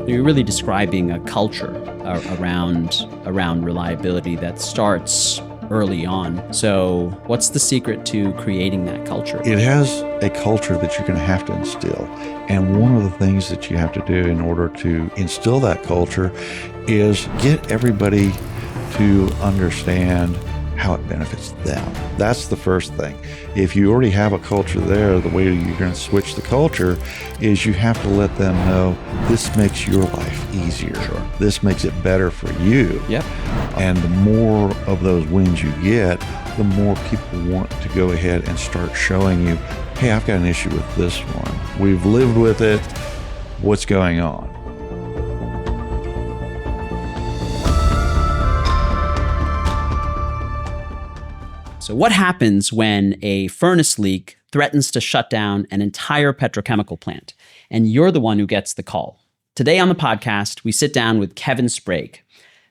You're really describing a culture around reliability that starts early on. So what's the secret to creating that culture? It has a culture that you're going to have to instill. And one of the things that you have to do in order to instill that culture is get everybody to understand how it benefits them. That's the first thing. If you already have a culture there, the way you're going to switch the culture is you have to let them know this makes your life easier. Sure. This makes it better for you. Yep. And the more of those wins you get, the more people want to go ahead and start showing you, hey, I've got an issue with this one. We've lived with it. What's going on? So what happens when a furnace leak threatens to shut down an entire petrochemical plant, and you're the one who gets the call? Today on the podcast, we sit down with Kevin Sprague,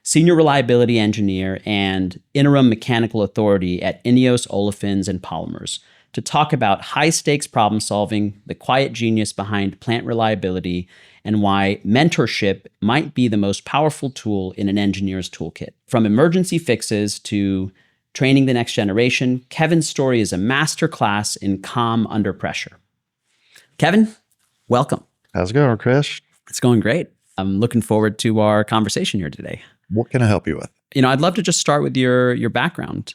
Senior Reliability Engineer and Interim Mechanical Authority at INEOS Olefins and Polymers, to talk about high-stakes problem solving, the quiet genius behind plant reliability, and why mentorship might be the most powerful tool in an engineer's toolkit. From emergency fixes to training the next generation, Kevin's story is a masterclass in calm under pressure. Kevin, welcome. How's it going, Chris? It's going great. I'm looking forward to our conversation here today. What can I help you with? I'd love to just start with your background.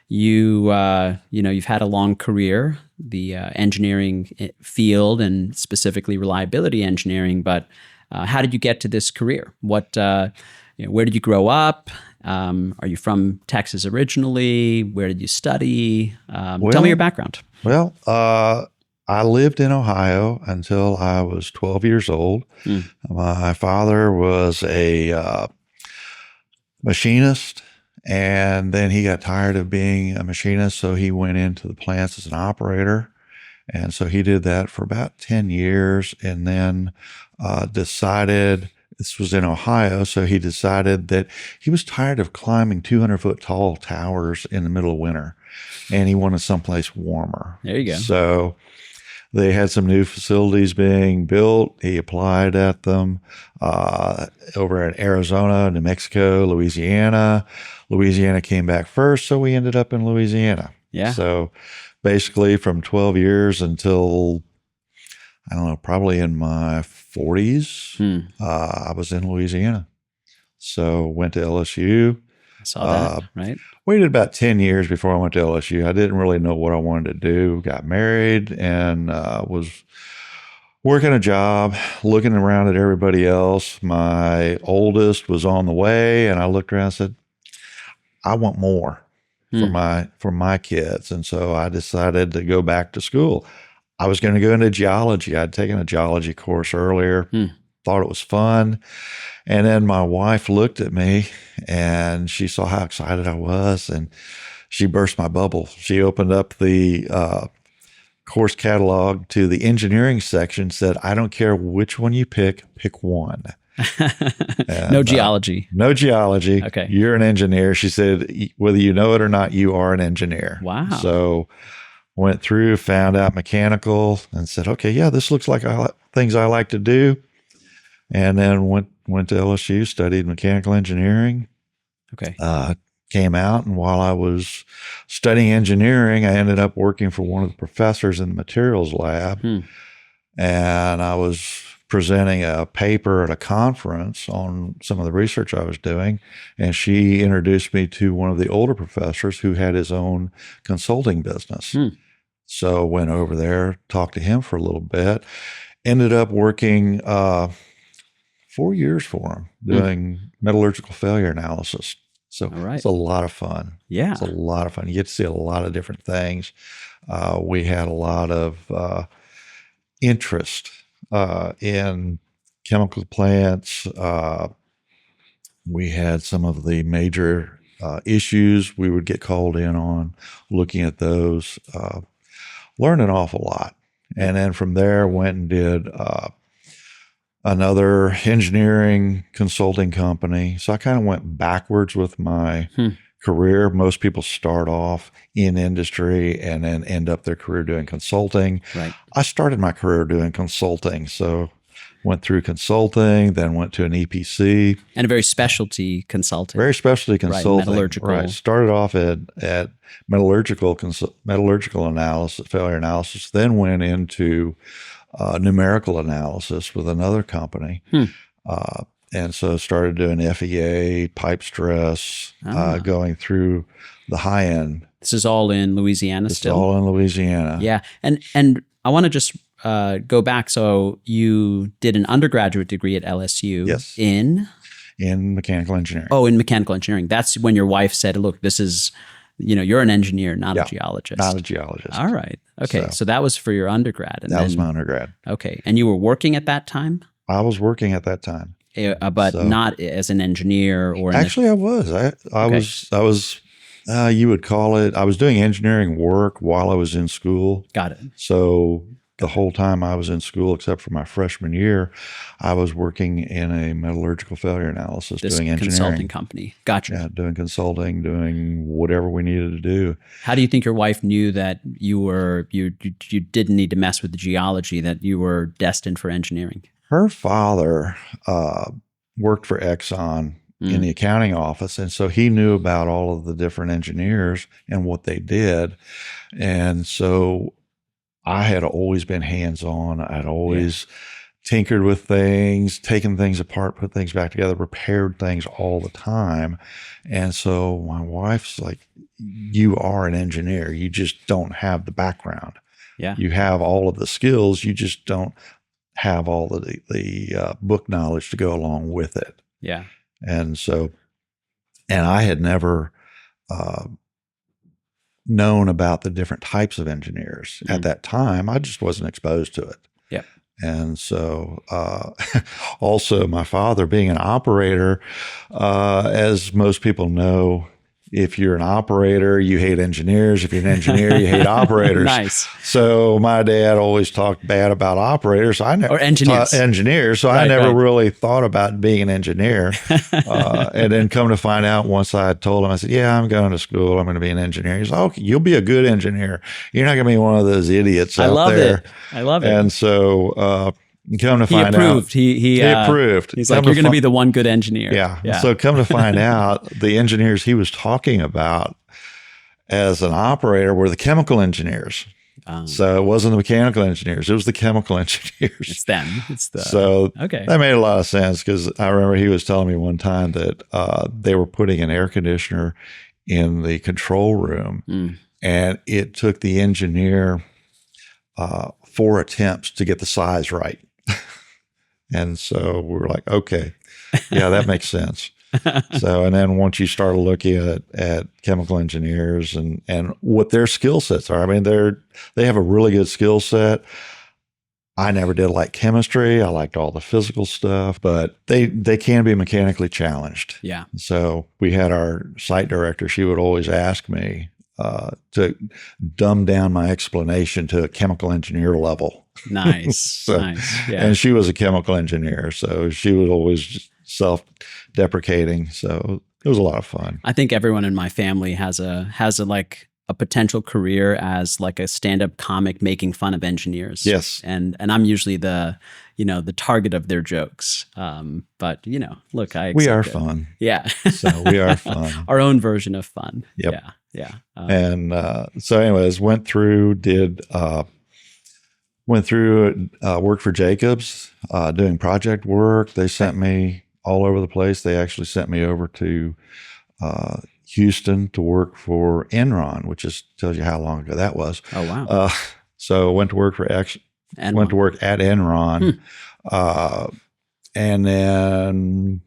You've had a long career, the engineering field and specifically reliability engineering. But how did you get to this career? Where did you grow up? Are you from Texas originally? Where did you study? Tell me your background. Well, I lived in Ohio until I was 12 years old. My father was a machinist, and then he got tired of being a machinist, so he went into the plants as an operator. And so he did that for about 10 years and then decided, this was in Ohio, so he decided that he was tired of climbing 200-foot tall towers in the middle of winter, and he wanted someplace warmer. There you go. So they had some new facilities being built. He applied at them over in Arizona, New Mexico, Louisiana. Louisiana came back first, so we ended up in Louisiana. Yeah. So basically from 12 years until, I don't know, probably in my 40s, I was in Louisiana. So went to LSU. I saw that, right? Waited about 10 years before I went to LSU. I didn't really know what I wanted to do. Got married and was working a job, looking around at everybody else. My oldest was on the way, and I looked around and said, I want more for my kids. And so I decided to go back to school. I was going to go into geology. I'd taken a geology course earlier, thought it was fun. And then my wife looked at me and she saw how excited I was, and she burst my bubble. She opened up the course catalog to the engineering section, said, I don't care which one you pick one. And, no geology. No geology. Okay. You're an engineer. She said, whether you know it or not, you are an engineer. Wow. So went through, found out mechanical, and said, okay, yeah, this looks like things I like to do. And then went to LSU, studied mechanical engineering. Okay. Came out, and while I was studying engineering, I ended up working for one of the professors in the materials lab. And I was presenting a paper at a conference on some of the research I was doing. And she introduced me to one of the older professors who had his own consulting business. So went over there, talked to him for a little bit, ended up working 4 years for him doing metallurgical failure analysis. So It's a lot of fun. Yeah. It's a lot of fun. You get to see a lot of different things. We had a lot of interest in chemical plants. We had some of the major issues we would get called in on, looking at those, learned an awful lot. And then from there went and did another engineering consulting company. So I kind of went backwards with my career. Most people start off in industry and then end up their career doing consulting. Right. I started my career doing consulting. So Went through consulting, then went to an EPC. And a very specialty consulting. Very specialty consulting. Right, metallurgical. Right. Started off at metallurgical analysis, failure analysis, then went into numerical analysis with another company. And so started doing FEA, pipe stress, going through the high end. This is all in Louisiana It's still? all in Louisiana. Yeah. And I want to just go back. So you did an undergraduate degree at LSU. Yes. In mechanical engineering. Oh, in mechanical engineering. That's when your wife said, look, this is, you're an engineer, not a geologist. Not a geologist. All right. Okay. So that was for your undergrad. And that was my undergrad. Okay. And you were working at that time? I was working at that time. But not as an engineer or actually I was. I was you would call it, I was doing engineering work while I was in school. Got it. So the whole time I was in school, except for my freshman year, I was working in a metallurgical failure analysis, doing engineering. Consulting company. Gotcha. Yeah, doing consulting, doing whatever we needed to do. How do you think your wife knew that you didn't need to mess with the geology, that you were destined for engineering? Her father worked for Exxon in the accounting office, and so he knew about all of the different engineers and what they did. And so I had always been hands-on. I'd always tinkered with things, taken things apart, put things back together, repaired things all the time. And so my wife's like, you are an engineer. You just don't have the background. Yeah. You have all of the skills. You just don't have all of the book knowledge to go along with it. Yeah. And so, and I had never known about the different types of engineers at that time. I just wasn't exposed to it. Yeah. And so, also my father being an operator, as most people know, if you're an operator, you hate engineers. If you're an engineer, you hate operators. Nice. So my dad always talked bad about operators. I never or engineers. Engineers. So I never really thought about being an engineer. And then come to find out, once I told him, I said, "Yeah, I'm going to school. I'm going to be an engineer." He's like, "Okay, you'll be a good engineer. You're not going to be one of those idiots out there." I love it. And so, come to find out, he approved. He's like, you're going to be the one good engineer. Yeah. So come to find out, the engineers he was talking about as an operator were the chemical engineers. So it wasn't the mechanical engineers; it was the chemical engineers. It's them. So that made a lot of sense, because I remember he was telling me one time that they were putting an air conditioner in the control room, and it took the engineer 4 attempts to get the size right. And so we were like, okay, yeah, that makes sense. So, and then once you start looking at chemical engineers and what their skill sets are, I mean, they have a really good skill set. I never did like chemistry. I liked all the physical stuff, but they can be mechanically challenged. Yeah. So we had our site director. She would always ask me to dumb down my explanation to a chemical engineer level. Nice. Nice. Yeah. And she was a chemical engineer, so she was always just self-deprecating. So it was a lot of fun. I think everyone in my family has a potential career as like a stand-up comic making fun of engineers. Yes. And I'm usually the target of their jokes. But look, we are fun. Yeah. So we are fun. Our own version of fun. Yep. Yeah. Yeah. And so anyways, worked for Jacobs, doing project work. They sent me all over the place. They actually sent me over to Houston to work for Enron, which tells you how long ago that was. Oh, wow. So went to work at Enron, and then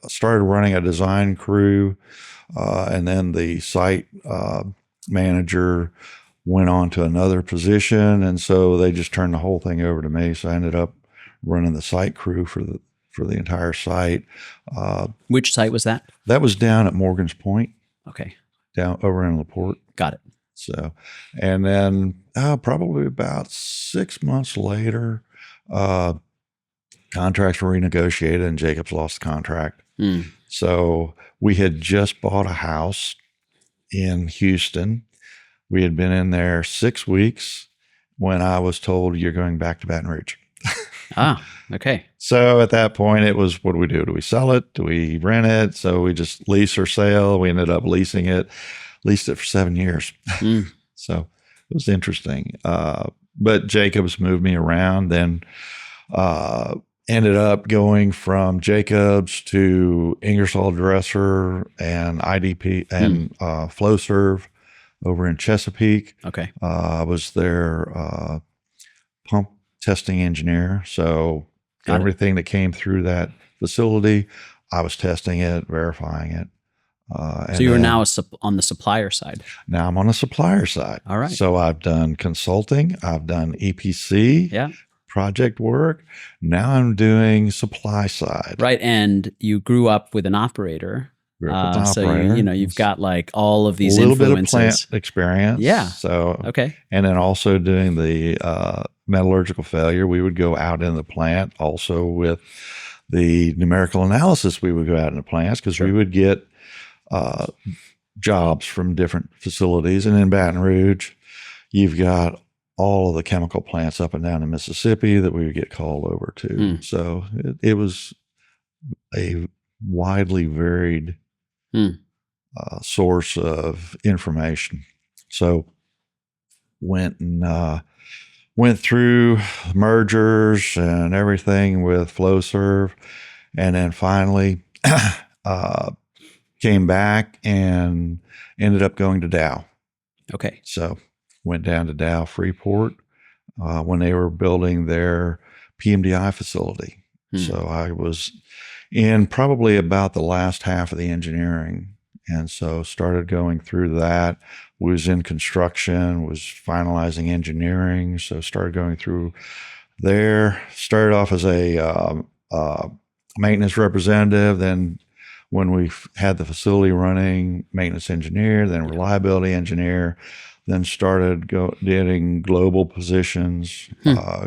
started running a design crew, and then the site manager went on to another position, and so they just turned the whole thing over to me. So I ended up running the site crew for the entire site. Which site was that? That was down at Morgan's Point. Okay. Down over in LaPorte. Got it. So, and then probably about 6 months later, contracts were renegotiated and Jacobs lost the contract. So we had just bought a house in Houston. We had been in there 6 weeks when I was told, you're going back to Baton Rouge. Okay. So at that point, it was, what do we do? Do we sell it? Do we rent it? So we just lease or sell. We ended up leasing it, leased it for 7 years. Mm. So it was interesting. But Jacobs moved me around, then ended up going from Jacobs to Ingersoll Dresser and IDP and FlowServe over in Chesapeake. Okay. I was their pump testing engineer. So Got it. everything that came through that facility, I was testing it, verifying it. So you are now on the supplier side. Now I'm on the supplier side. All right. So I've done consulting, I've done EPC, Yeah. project work. Now I'm doing supply side. Right. And you grew up with an operator. So you've got like all of these a little influences. bit of plant experience. Yeah. So okay. And then also doing the metallurgical failure. We would go out in the plant also with the numerical analysis. We would go out in the plants because we would get jobs from different facilities. And in Baton Rouge, you've got all of the chemical plants up and down in Mississippi that we would get called over to. So it was a widely varied source of information. So went through mergers and everything with FlowServe, and then finally came back and ended up going to Dow. Okay. So went down to Dow Freeport when they were building their PMDI facility. So I was in probably about the last half of the engineering. And so started going through that, was in construction, was finalizing engineering. So started going through there, started off as a maintenance representative. Then when we had the facility running, maintenance engineer, then reliability engineer, then started getting global positions,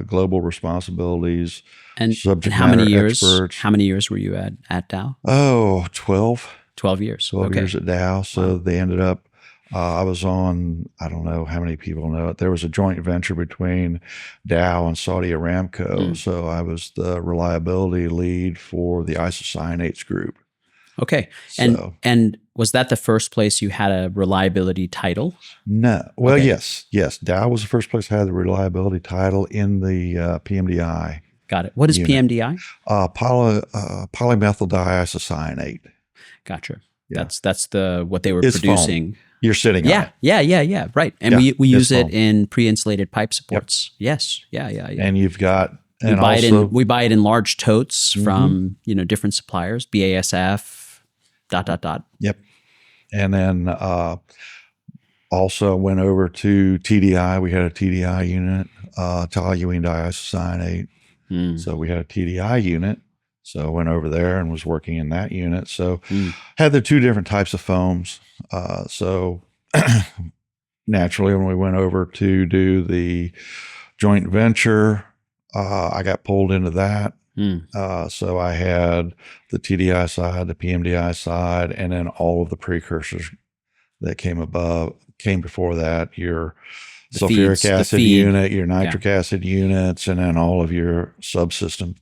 global responsibilities, and subject how many matter years? experts. How many years were you at Dow? Oh, 12. 12 years. 12 years at Dow. So they ended up, I was on, I don't know how many people know it. There was a joint venture between Dow and Saudi Aramco. So I was the reliability lead for the isocyanates group. Okay. And was that the first place you had a reliability title? No. Well, yes. Dow was the first place I had the reliability title in the PMDI. Got it. What is unit. PMDI? Polymethyl diisocyanate. Gotcha. Yeah. That's what they were It's producing. Foam. You're sitting on it. Yeah. Right. And we use it foam. in pre-insulated pipe supports. Yep. Yes. Yeah. And you've got, we buy it in large totes from, different suppliers, BASF, ... Yep. And then also went over to TDI. We had a TDI unit, toluene diisocyanate. So we had a TDI unit. So went over there and was working in that unit. So had the two different types of foams. So naturally, when we went over to do the joint venture, I got pulled into that. So I had the TDI side, the PMDI side, and then all of the precursors that came before that, your sulfuric acid unit, your nitric acid units, and then all of your subsystem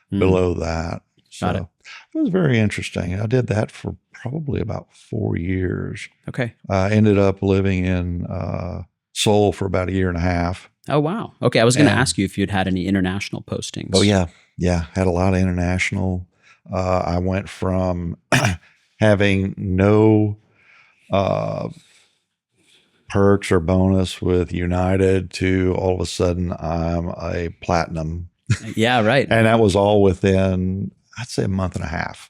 below that. So Got it. It was very interesting. I did that for probably about 4 years. Okay. I ended up living in Seoul for about 1.5 years. Oh, wow. Okay. I was going to ask you if you'd had any international postings. Oh, yeah. Yeah. Had a lot of international. I went from having no perks or bonus with United to all of a sudden I'm a platinum. Yeah, right. And that was all within, I'd say, 1.5 months.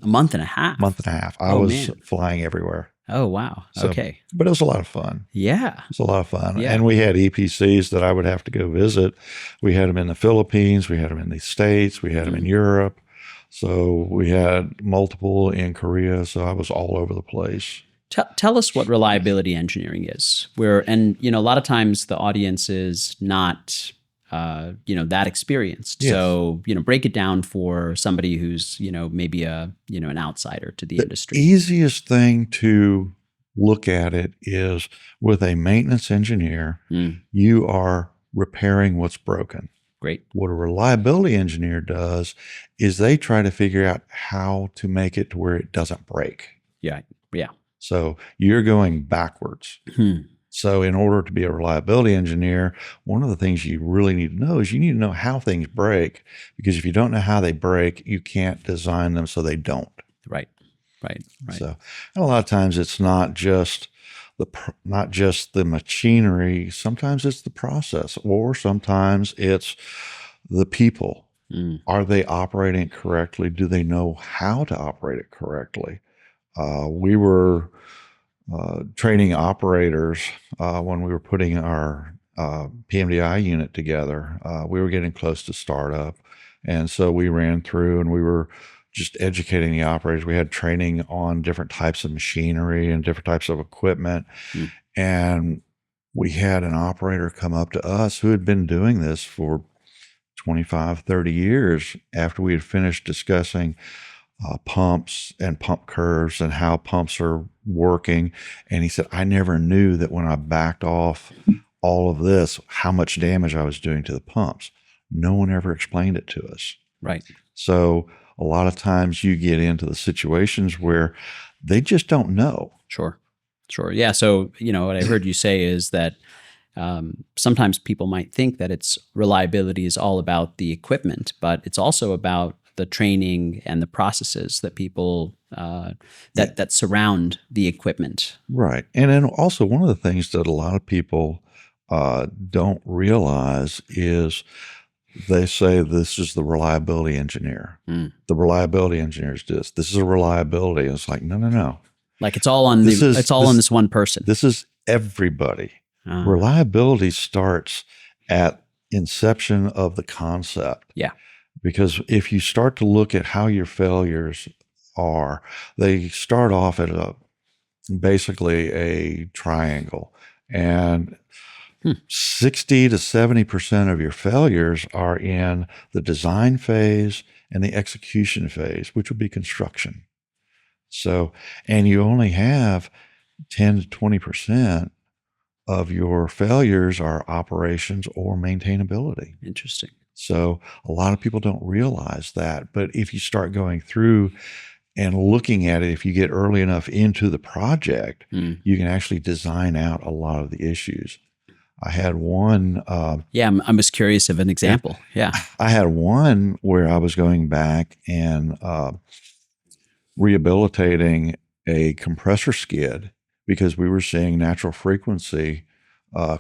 A month and a half? Month and a half. I was flying everywhere. Oh, wow. So, okay. But it was a lot of fun. Yeah. It was a lot of fun. Yeah. And we had EPCs that I would have to go visit. We had them in the Philippines. We had them in the States. We had them in Europe. So we had multiple in Korea. So I was all over the place. Tell us what reliability engineering is. And a lot of times the audience is not, that experienced. Yes. So, break it down for somebody who's, maybe an outsider to the industry. The easiest thing to look at it is with a maintenance engineer, you are repairing what's broken. Great. What a reliability engineer does is they try to figure out how to make it to where it doesn't break. Yeah. Yeah. So you're going backwards. So in order to be a reliability engineer, one of the things you really need to know is you need to know how things break, because if you don't know how they break, you can't design them so they don't. Right. Right. Right. So, and a lot of times it's not just the machinery. Sometimes it's the process, or sometimes it's the people. Are they operating it correctly? Do they know how to operate it correctly? We were training operators when we were putting our PMDI unit together. We were getting close to startup, and so we ran through and we were just educating the operators. We had training on different types of machinery and different types of equipment. And we had an operator come up to us who had been doing this for 25, 30 years after we had finished discussing pumps and pump curves and how pumps are working. And he said, I never knew that when I backed off all of this, how much damage I was doing to the pumps. No one ever explained it to us. Right. So a lot of times you get into the situations where they just don't know. Sure. Sure. Yeah. So, what I heard you say is that sometimes people might think that it's reliability is all about the equipment, but it's also about the training and the processes that people that surround the equipment. Right. And then also one of the things that a lot of people don't realize is they say this is the reliability engineer. The reliability engineer is this. This is a reliability. It's like, no. Like it's all on on this one person. This is everybody. Reliability starts at inception of the concept. Yeah. Because if you start to look at how your failures are, they start off at basically a triangle, and 60 to 70% of your failures are in the design phase and the execution phase, which would be construction. So, and you only have 10 to 20% of your failures are operations or maintainability. Interesting. So a lot of people don't realize that. But if you start going through and looking at it, if you get early enough into the project, you can actually design out a lot of the issues. I had one. I'm just curious of an example. Yeah. I had one where I was going back and rehabilitating a compressor skid because we were seeing natural frequency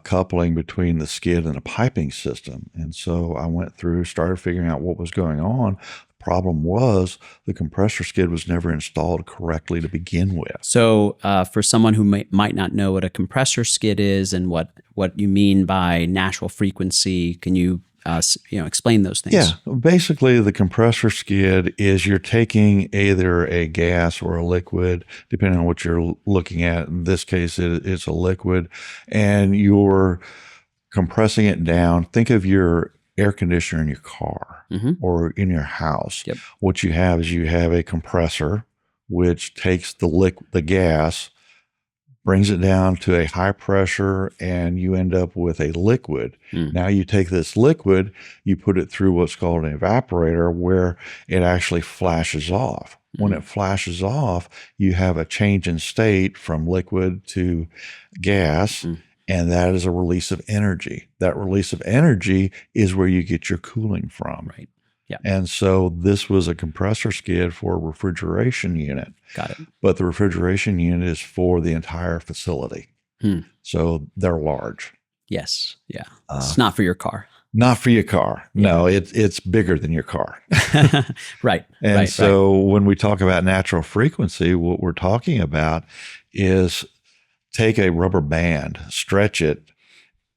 coupling between the skid and the piping system. And so I went through, started figuring out what was going on. The problem was the compressor skid was never installed correctly to begin with. So for someone who might not know what a compressor skid is and what you mean by natural frequency, can you explain those things? Yeah, basically the compressor skid is you're taking either a gas or a liquid, depending on what you're looking at. In this case, it's a liquid, and you're compressing it down. Think of your air conditioner in your car or in your house. Yep. What you have is you have a compressor, which takes the gas, brings it down to a high pressure, and you end up with a liquid. Now you take this liquid, you put it through what's called an evaporator, where it actually flashes off. When it flashes off, you have a change in state from liquid to gas, and that is a release of energy. That release of energy is where you get your cooling from. Right. Yeah. And so this was a compressor skid for a refrigeration unit. Got it. But the refrigeration unit is for the entire facility. So they're large. Yes. Yeah. It's not for your car. Not for your car. Yeah. No, it's bigger than your car. Right. And so when we talk about natural frequency, what we're talking about is take a rubber band, stretch it,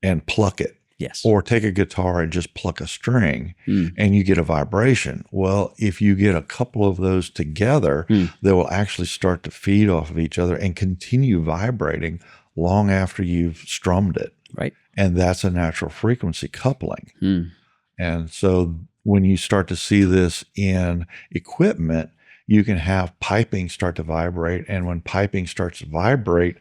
and pluck it. Yes. Or take a guitar and just pluck a string and you get a vibration. Well, if you get a couple of those together, they will actually start to feed off of each other and continue vibrating long after you've strummed it. Right. And that's a natural frequency coupling. And so when you start to see this in equipment, you can have piping start to vibrate. And when piping starts to vibrate,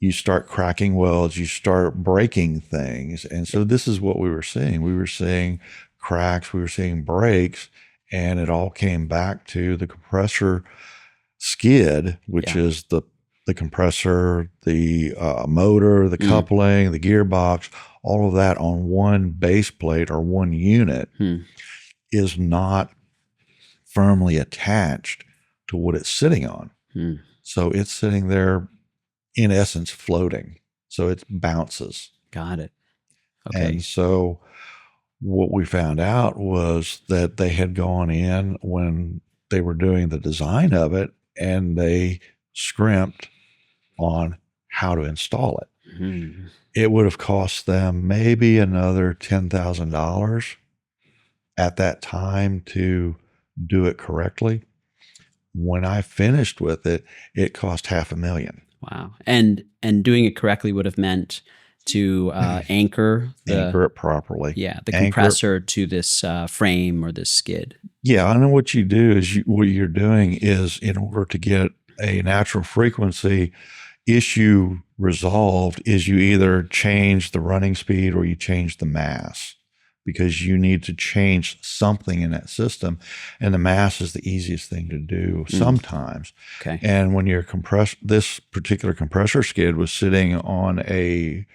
you start cracking welds, you start breaking things. And so this is what we were seeing. We were seeing cracks, we were seeing breaks, and it all came back to the compressor skid, which is the compressor, the motor, the coupling, the gearbox, all of that on one base plate or one unit is not firmly attached to what it's sitting on. So it's sitting there, in essence, floating. So it bounces. Got it. Okay. And so what we found out was that they had gone in when they were doing the design of it, and they scrimped on how to install it. It would have cost them maybe another $10,000 at that time to do it correctly. When I finished with it, it cost $500,000. Wow. And doing it correctly would have meant to anchor it properly. Yeah, the compressor to this frame or this skid. Yeah, I know what you do is what you're doing is, in order to get a natural frequency issue resolved, is you either change the running speed or you change the mass, because you need to change something in that system. And the mass is the easiest thing to do sometimes. Okay. And when your this particular compressor skid was sitting on a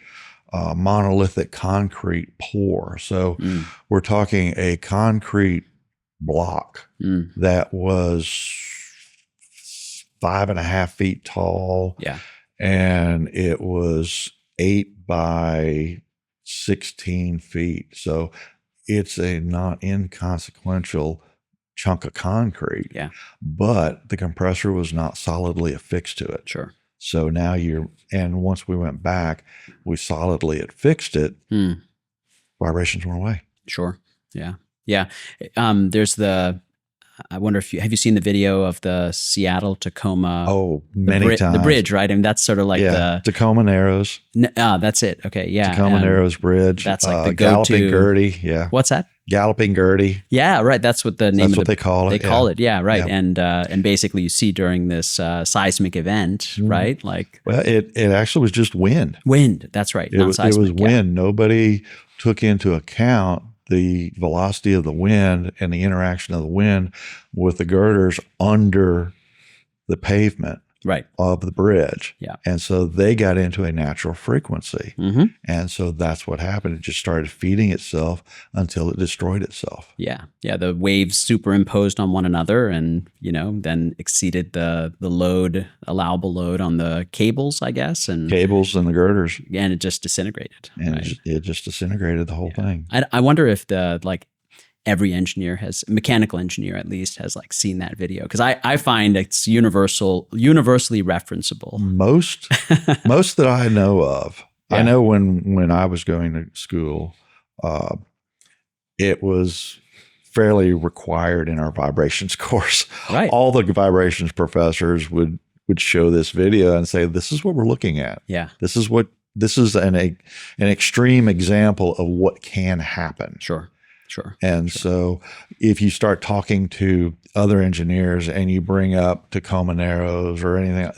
monolithic concrete pour. So we're talking a concrete block that was 5.5 feet tall. Yeah. And it was 8 by 16 feet. So it's a not inconsequential chunk of concrete. Yeah. But the compressor was not solidly affixed to it. Sure. So now and once we went back, we solidly had fixed it, vibrations went away. Sure. Yeah. Yeah. There's I wonder if have you seen the video of the Seattle Tacoma? Oh, many times. The bridge, right? I mean, that's sort of like the Tacoma Narrows. That's it. Okay. Yeah. Tacoma Narrows Bridge. That's like the Galloping Gertie. Yeah. What's that? Galloping Gertie. Yeah, right. That's what the name That's of what they call it. They call it. Yeah, right. Yeah. And basically you see during this seismic event, right? Like, well, it actually was just wind. Wind. That's right. It was wind. Nobody took into account the velocity of the wind and the interaction of the wind with the girders under the pavement of the bridge. Yeah. And so they got into a natural frequency. And so that's what happened. It just started feeding itself until it destroyed itself. Yeah. Yeah. The waves superimposed on one another and, then exceeded the load, allowable load on the cables, I guess. And cables and the girders. And it just disintegrated. And it just disintegrated the whole thing. I wonder if every engineer mechanical engineer at least, has seen that video. Because I find it's universally referenceable. Most that I know of. Yeah. I know when I was going to school, it was fairly required in our vibrations course. Right. All the vibrations professors would show this video and say, this is what we're looking at. Yeah. This is an extreme example of what can happen. Sure. And so if you start talking to other engineers and you bring up Tacoma Narrows or anything,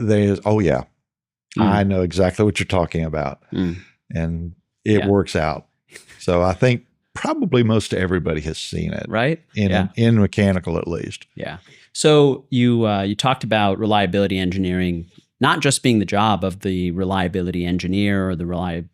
I know exactly what you're talking about. And it works out. So I think probably most everybody has seen it. Right. In mechanical, at least. Yeah. So you talked about reliability engineering, not just being the job of the reliability engineer or the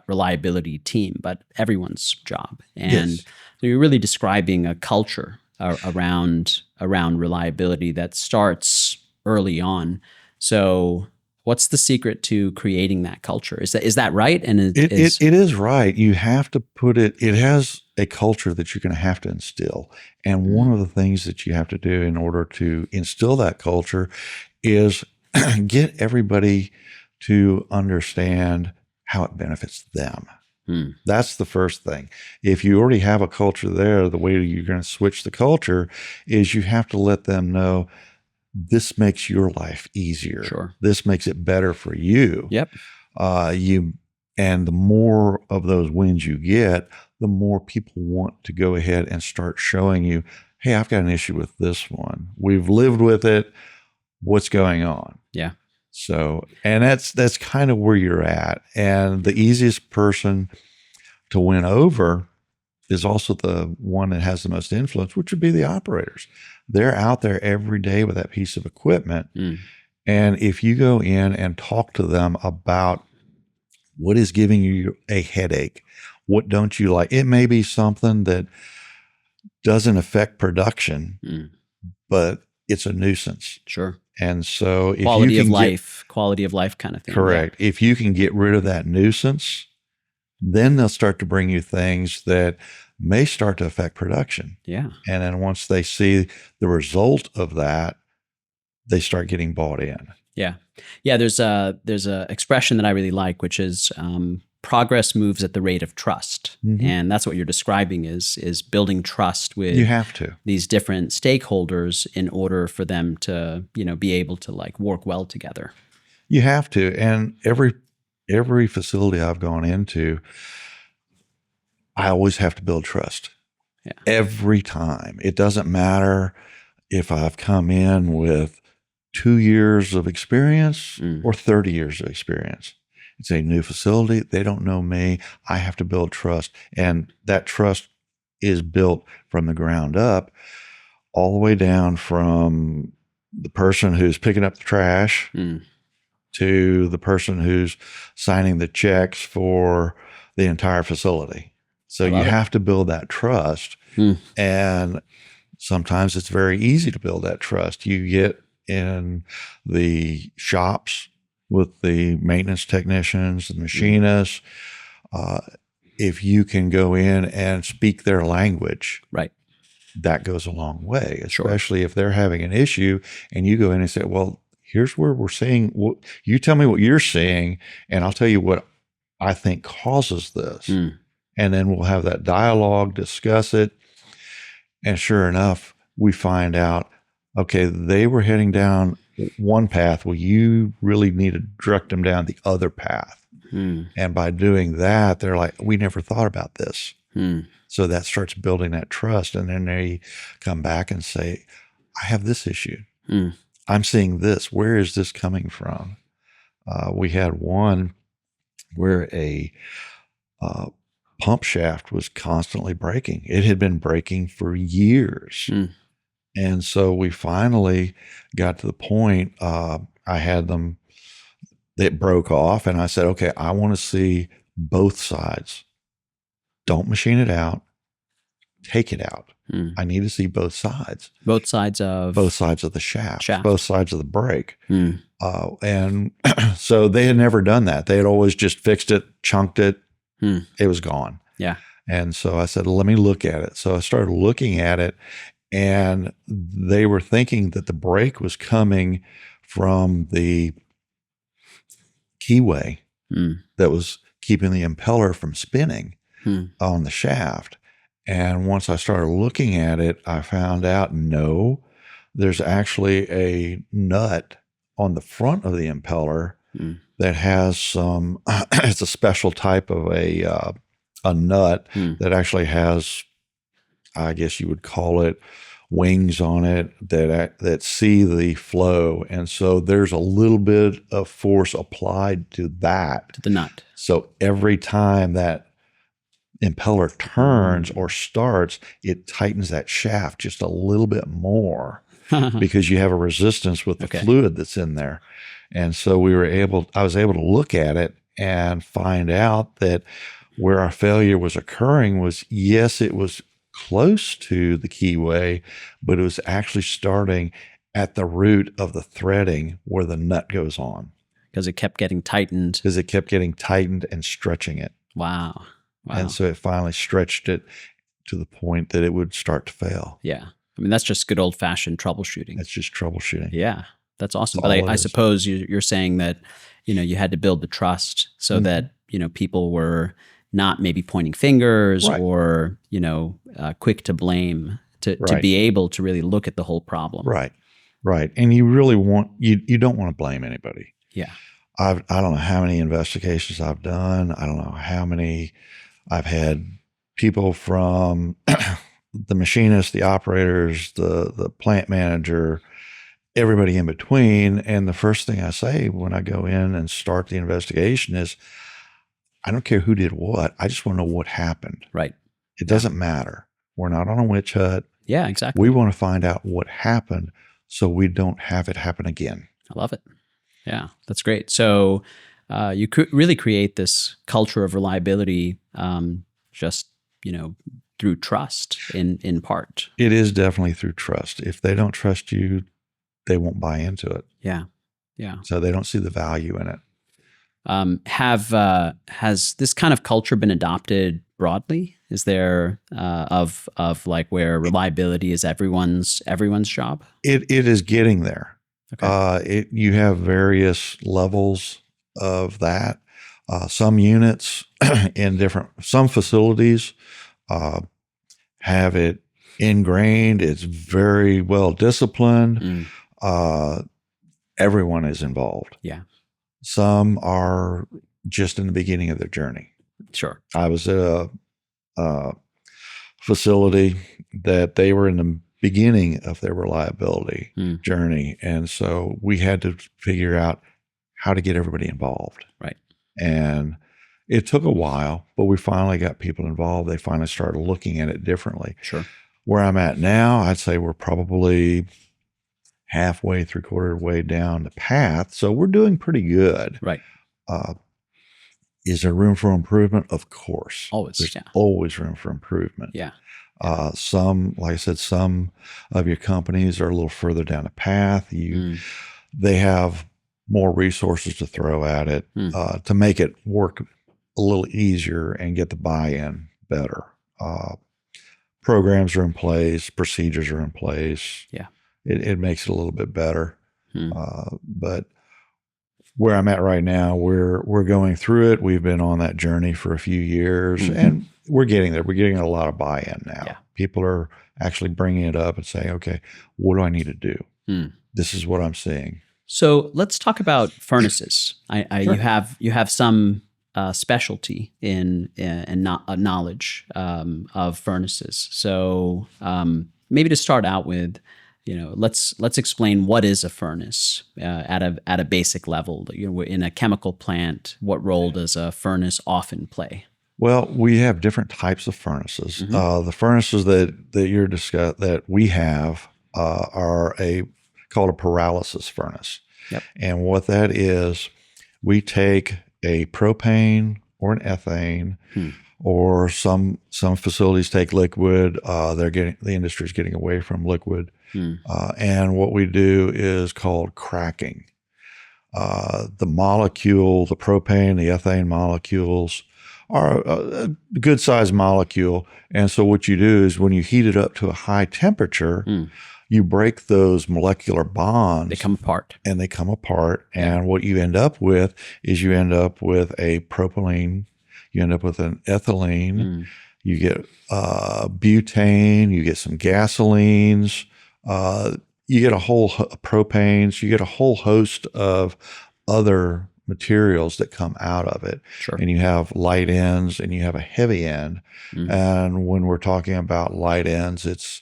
reliability team, but everyone's job. And so you're really describing a culture around reliability that starts early on. So what's the secret to creating that culture? Is that right? And it is right. You have to put it has a culture that you're going to have to instill. And one of the things that you have to do in order to instill that culture is get everybody to understand how it benefits them. That's the first thing. If you already have a culture there, the way you're going to switch the culture is you have to let them know this makes your life easier. Sure. This makes it better for you. Yep. And the more of those wins you get, the more people want to go ahead and start showing you, hey, I've got an issue with this one. We've lived with it. What's going on? Yeah. So, and that's kind of where you're at. And the easiest person to win over is also the one that has the most influence, which would be the operators. They're out there every day with that piece of equipment. And if you go in and talk to them about what is giving you a headache, what don't you like, it may be something that doesn't affect production, but it's a nuisance. Sure. And so if quality you of can life, quality of life kind of thing. correct. Yeah. If you can get rid of that nuisance, then they'll start to bring you things that may start to affect production. Yeah. And then once they see the result of that, they start getting bought in. Yeah. Yeah. There's a expression that I really like, which is progress moves at the rate of trust. And that's what you're describing is building trust with you have to. These different stakeholders in order for them to, be able to like work well together. You have to. And every facility I've gone into, I always have to build trust. Yeah. Every time. It doesn't matter if I've come in with 2 years of experience or 30 years of experience. It's a new facility. They don't know me. I have to build trust. And that trust is built from the ground up, all the way down from the person who's picking up the trash to the person who's signing the checks for the entire facility. So you have to build that trust. And sometimes it's very easy to build that trust. You get in the shops with the maintenance technicians and machinists, if you can go in and speak their language, right, that goes a long way, especially if they're having an issue and you go in and say, well, here's where we're seeing, you tell me what you're seeing and I'll tell you what I think causes this. And then we'll have that dialogue, discuss it. And sure enough, we find out, okay, they were heading down one path. Well, you really need to direct them down the other path. And by doing that, they're like, we never thought about this. So that starts building that trust. And then they come back and say, I have this issue. I'm seeing this. Where is this coming from? We had one where a pump shaft was constantly breaking. It had been breaking for years. And so we finally got to the point, I had them, it broke off. And I said, okay, I want to see both sides. Don't machine it out. Take it out. I need to see both sides. Both sides of the shaft. Both sides of the brake. And so they had never done that. They had always just fixed it, chunked it. It was gone. Yeah. And so I said, let me look at it. So I started looking at it, and they were thinking that the brake was coming from the keyway that was keeping the impeller from spinning on the shaft. And once I started looking at it, I found out, no, there's actually a nut on the front of the impeller that has some, it's a special type of a nut that actually has, I guess you would call it, wings on it that see the flow. And so there's a little bit of force applied to that. To the nut. So every time that impeller turns or starts, it tightens that shaft just a little bit more because you have a resistance with the fluid that's in there. And so I was able to look at it and find out that where our failure was occurring was, yes, it was close to the keyway, but it was actually starting at the root of the threading where the nut goes on. Because it kept getting tightened. Because it kept getting tightened and stretching it. Wow. And so it finally stretched it to the point that it would start to fail. Yeah. I mean, that's just good old fashioned troubleshooting. That's just troubleshooting. Yeah. That's awesome. But I suppose you're saying that, you had to build the trust so that, people were not maybe pointing fingers or, quick to blame to be able to really look at the whole problem. Right. Right. And you really you don't want to blame anybody. Yeah. I don't know how many investigations I've done. I don't know how many I've had people from the machinist, the operators, the plant manager, everybody in between. And the first thing I say when I go in and start the investigation is, I don't care who did what. I just want to know what happened. Right. It doesn't matter. We're not on a witch hunt. Yeah, exactly. We want to find out what happened so we don't have it happen again. I love it. Yeah, that's great. So you really create this culture of reliability just, through trust in part. It is definitely through trust. If they don't trust you, they won't buy into it. Yeah. Yeah. So they don't see the value in it. Has this kind of culture been adopted broadly? Is there of like where reliability is everyone's job? It is getting there. Okay. You have various levels of that. Some units some facilities have it ingrained. It's very well disciplined. Everyone is involved. Yeah. Some are just in the beginning of their journey. Sure. I was at a facility that they were in the beginning of their reliability journey. And so we had to figure out how to get everybody involved. Right. And it took a while, but we finally got people involved. They finally started looking at it differently. Sure. Where I'm at now, I'd say we're probably halfway, 3/4 way down the path. So we're doing pretty good. Right. Is there room for improvement? Of course. Always. There's Yeah. always room for improvement. Yeah. Like I said, some of your companies are a little further down the path. They have more resources to throw at it to make it work a little easier and get the buy-in better. Programs are in place, procedures are in place. Yeah. It makes it a little bit better. But where I'm at right now, we're going through it. We've been on that journey for a few years, and we're getting there. We're getting a lot of buy-in now. Yeah. People are actually bringing it up and saying, okay, what do I need to do? This is what I'm seeing. So let's talk about furnaces. Sure. You have some specialty in knowledge of furnaces. So maybe to start out with, let's explain what is a furnace at a basic level. In a chemical plant, what role does a furnace often play? Well, we have different types of furnaces. The furnaces that we have are called a pyrolysis furnace. Yep. And what that is, we take a propane or an ethane, or some facilities take liquid. The industry's getting away from liquid. And what we do is called cracking. The propane, the ethane molecules are a good sized molecule. And so what you do is when you heat it up to a high temperature, you break those molecular bonds. They come apart. And what you end up with is a propylene, you end up with an ethylene, you get butane, you get some gasolines, you get a whole propanes, you get a whole host of other materials that come out of it. Sure. And you have light ends and you have a heavy end. And when we're talking about light ends, it's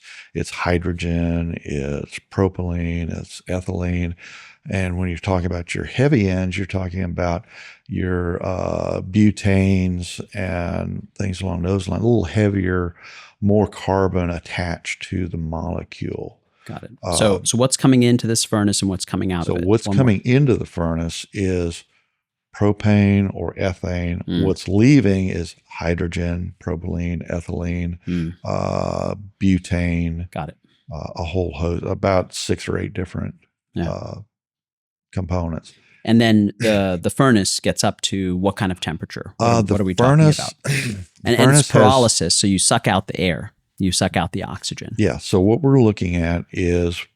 hydrogen, it's propylene, it's ethylene. And when you're talking about your heavy ends, you're talking about your butanes and things along those lines, a little heavier, more carbon attached to the molecule. Got it. So what's coming into this furnace and what's coming out of it? So what's coming into the furnace is propane or ethane. What's leaving is hydrogen, propylene, ethylene, butane. Got it. A whole host, about 6 or 8 different components. And then the furnace gets up to what kind of temperature? What are we talking about? And it's pyrolysis, so you suck out the air. You suck out the oxygen. Yeah. So what we're looking at is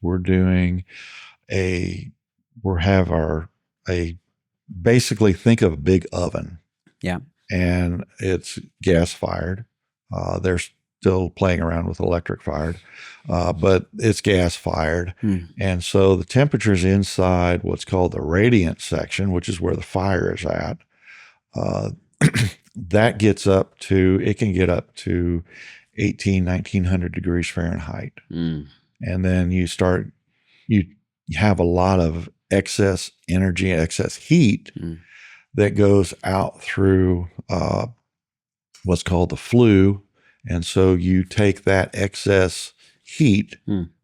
basically think of a big oven. Yeah. And it's gas fired. They're still playing around with electric fired, but it's gas fired. And so the temperatures inside what's called the radiant section, which is where the fire is at, that can get up to 1900 degrees Fahrenheit. And then you you have a lot of excess energy, excess heat that goes out through what's called the flue. And so you take that excess heat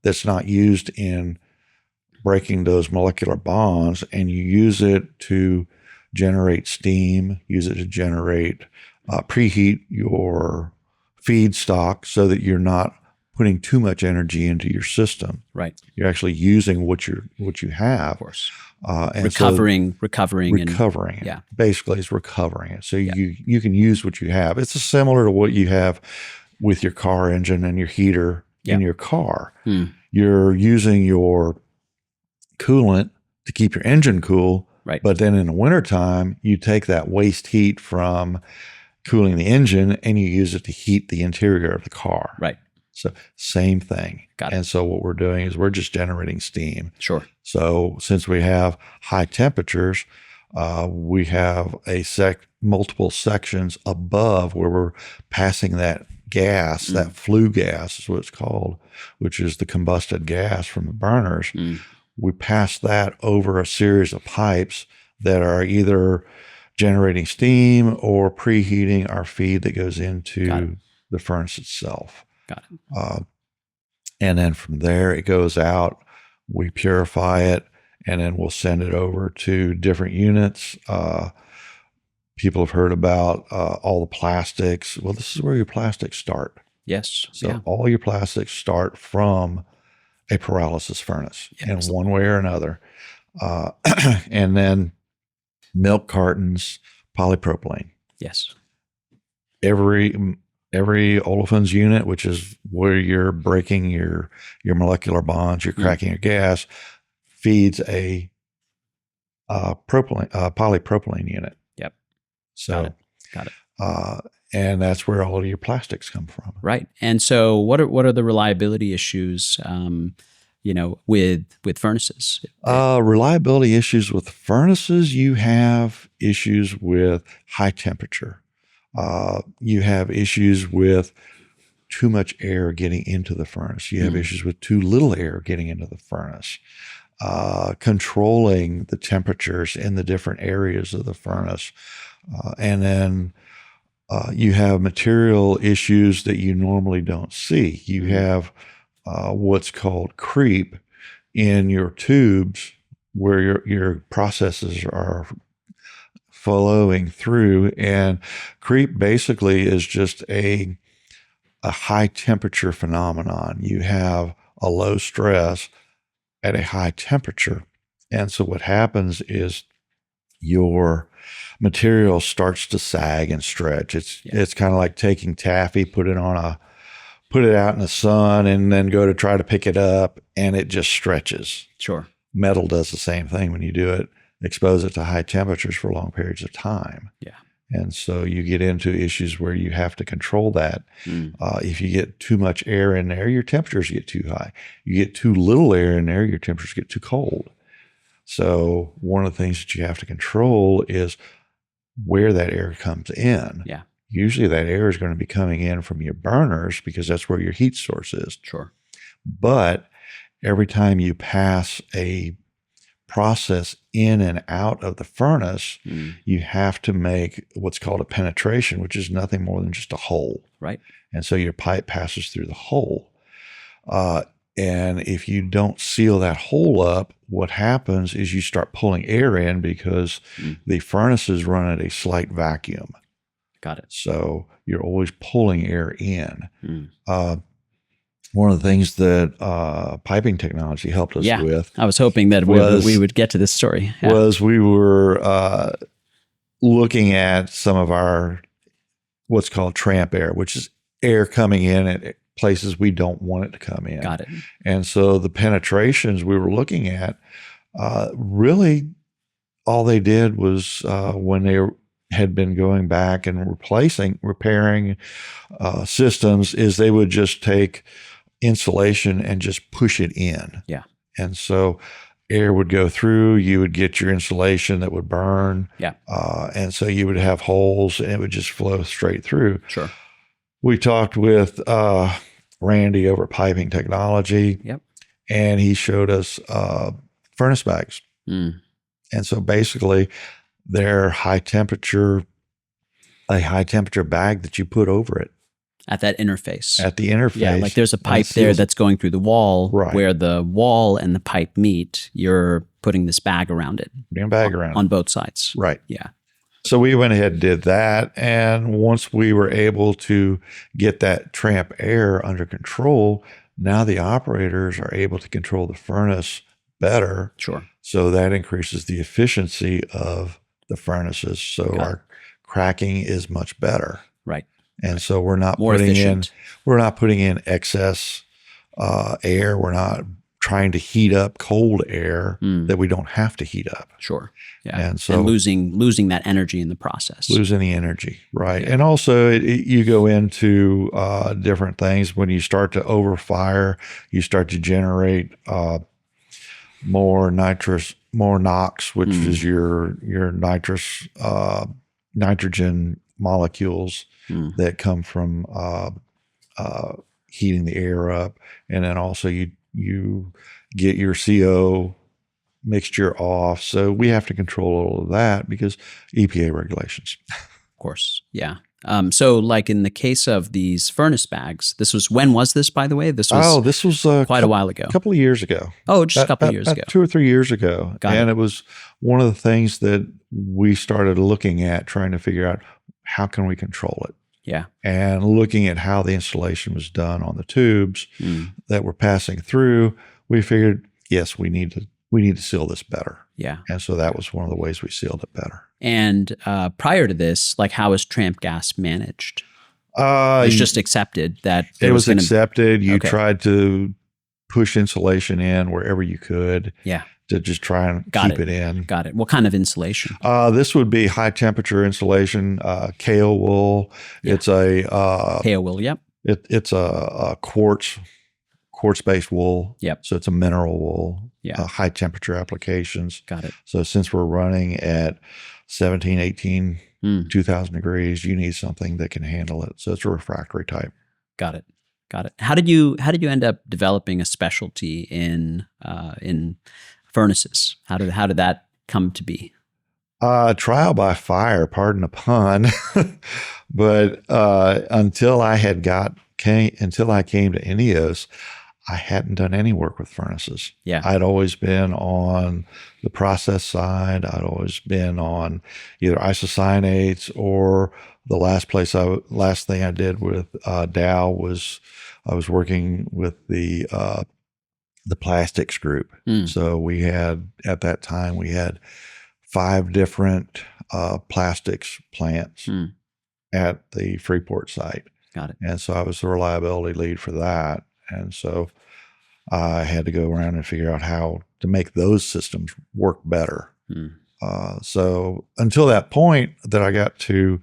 that's not used in breaking those molecular bonds, and you use it to generate steam, use it to generate preheat your feedstock so that you're not putting too much energy into your system. Right. You're actually using what you have. Of course. And recovering. Yeah. Basically, it's recovering it. So you can use what you have. It's similar to what you have with your car engine and your heater in your car. You're using your coolant to keep your engine cool. Right. But then in the wintertime, you take that waste heat from cooling the engine and you use it to heat the interior of the car. Right. So same thing. Got it. And so what we're doing is we're just generating steam. Sure. So since we have high temperatures, we have multiple sections above where we're passing that gas, that flue gas is what it's called, which is the combusted gas from the burners. We pass that over a series of pipes that are either generating steam or preheating our feed that goes into the furnace itself. Got it. And then from there, it goes out, we purify it, and then we'll send it over to different units. People have heard about all the plastics. Well, this is where your plastics start. Yes. So all your plastics start from a pyrolysis furnace in one way or another. And then milk cartons, polypropylene. Yes. Every olefins unit, which is where you're breaking your molecular bonds, you're cracking your gas, feeds a polypropylene unit. Yep. So got it. And that's where all of your plastics come from. Right. And so what are the reliability issues, with furnaces? Reliability issues with furnaces, you have issues with high temperature. You have issues with too much air getting into the furnace. You have issues with too little air getting into the furnace. Controlling the temperatures in the different areas of the furnace. And then you have material issues that you normally don't see. You have what's called creep in your tubes where your processes are flowing through, and creep basically is just a high temperature phenomenon. You have a low stress at a high temperature, and so what happens is your material starts to sag and stretch. It's kind of like taking taffy, put it out in the sun, and then go to try to pick it up, and it just stretches. Sure. Metal does the same thing when you do it. Expose it to high temperatures for long periods of time. Yeah. And so you get into issues where you have to control that. If you get too much air in there, your temperatures get too high. You get too little air in there, your temperatures get too cold. So one of the things that you have to control is where that air comes in. Yeah. Usually that air is going to be coming in from your burners because that's where your heat source is. Sure. But every time you pass a process in and out of the furnace, you have to make what's called a penetration, which is nothing more than just a hole. Right. And so your pipe passes through the hole. And if you don't seal that hole up, what happens is you start pulling air in because the furnaces run at a slight vacuum. Got it. So you're always pulling air in. One of the things that piping technology helped us with. I was hoping that we would get to this story. Yeah. Was we were looking at some of our what's called tramp air, which is air coming in at places we don't want it to come in. Got it. And so the penetrations we were looking at, really all they did was when they had been going back and repairing systems, is they would just take insulation and just push it in. Yeah. And so air would go through, you would get your insulation that would burn. Yeah. And so you would have holes and it would just flow straight through. Sure. We talked with Randy over Piping Technology. Yep. And he showed us furnace bags. Mm. And so basically they're a high temperature bag that you put over it. At that interface. At the interface. Yeah, like there's a pipe there that's going through the wall. Right. Where the wall and the pipe meet, you're putting this bag around it. Putting a bag around on both sides. Right. Yeah. So we went ahead and did that. And once we were able to get that tramp air under control, now the operators are able to control the furnace better. Sure. So that increases the efficiency of the furnaces. So our cracking is much better. Right. And so we're not more efficient. We're not putting in excess air. We're not trying to heat up cold air that we don't have to heat up. Sure. Yeah. And so losing that energy in the process. Losing the energy. Right. Yeah. And also you go into different things. When you start to overfire, you start to generate more NOx, which is your nitrogen molecules that come from heating the air up. And then also you get your CO mixture off. So we have to control all of that because EPA regulations. Of course. Yeah. So like in the case of these furnace bags, when was this, by the way? This was quite a while ago. A couple of years ago. Oh, just a couple of years ago. 2 or 3 years ago. And it was one of the things that we started looking at, trying to figure out how can we control it. Yeah. And looking at how the installation was done on the tubes that were passing through, we figured, yes, we need to seal this better. Yeah. And so that was one of the ways we sealed it better. And prior to this, like how was tramp gas managed? It was just accepted that it was accepted. You tried to push insulation in wherever you could. Yeah. To just try and keep it in. Got it. What kind of insulation? This would be high temperature insulation, kale wool. Yeah. It's a kale wool. Yep. It's a quartz-based wool. Yep. So it's a mineral wool. Yeah. High temperature applications. Got it. So since we're running at 17, 18, 2000 degrees, you need something that can handle it. So it's a refractory type. Got it. How did you end up developing a specialty in furnaces? How did that come to be? Trial by fire, pardon the pun. But until I came to INEOS, I hadn't done any work with furnaces. Yeah. I'd always been on the process side. I'd always been on either isocyanates, or the last thing I did with Dow was I was working with the plastics group. So at that time we had 5 different plastics plants at the Freeport site. Got it. And so I was the reliability lead for that. And so I had to go around and figure out how to make those systems work better. So until that point that I got to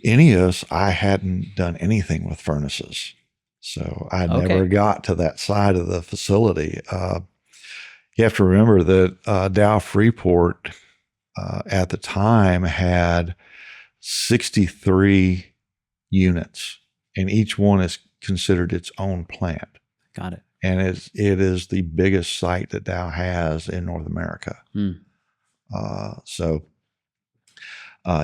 INEOS, I hadn't done anything with furnaces. So I never got to that side of the facility. You have to remember that Dow Freeport at the time had 63 units, and each one is considered its own plant. Got it. And it is the biggest site that Dow has in North America. So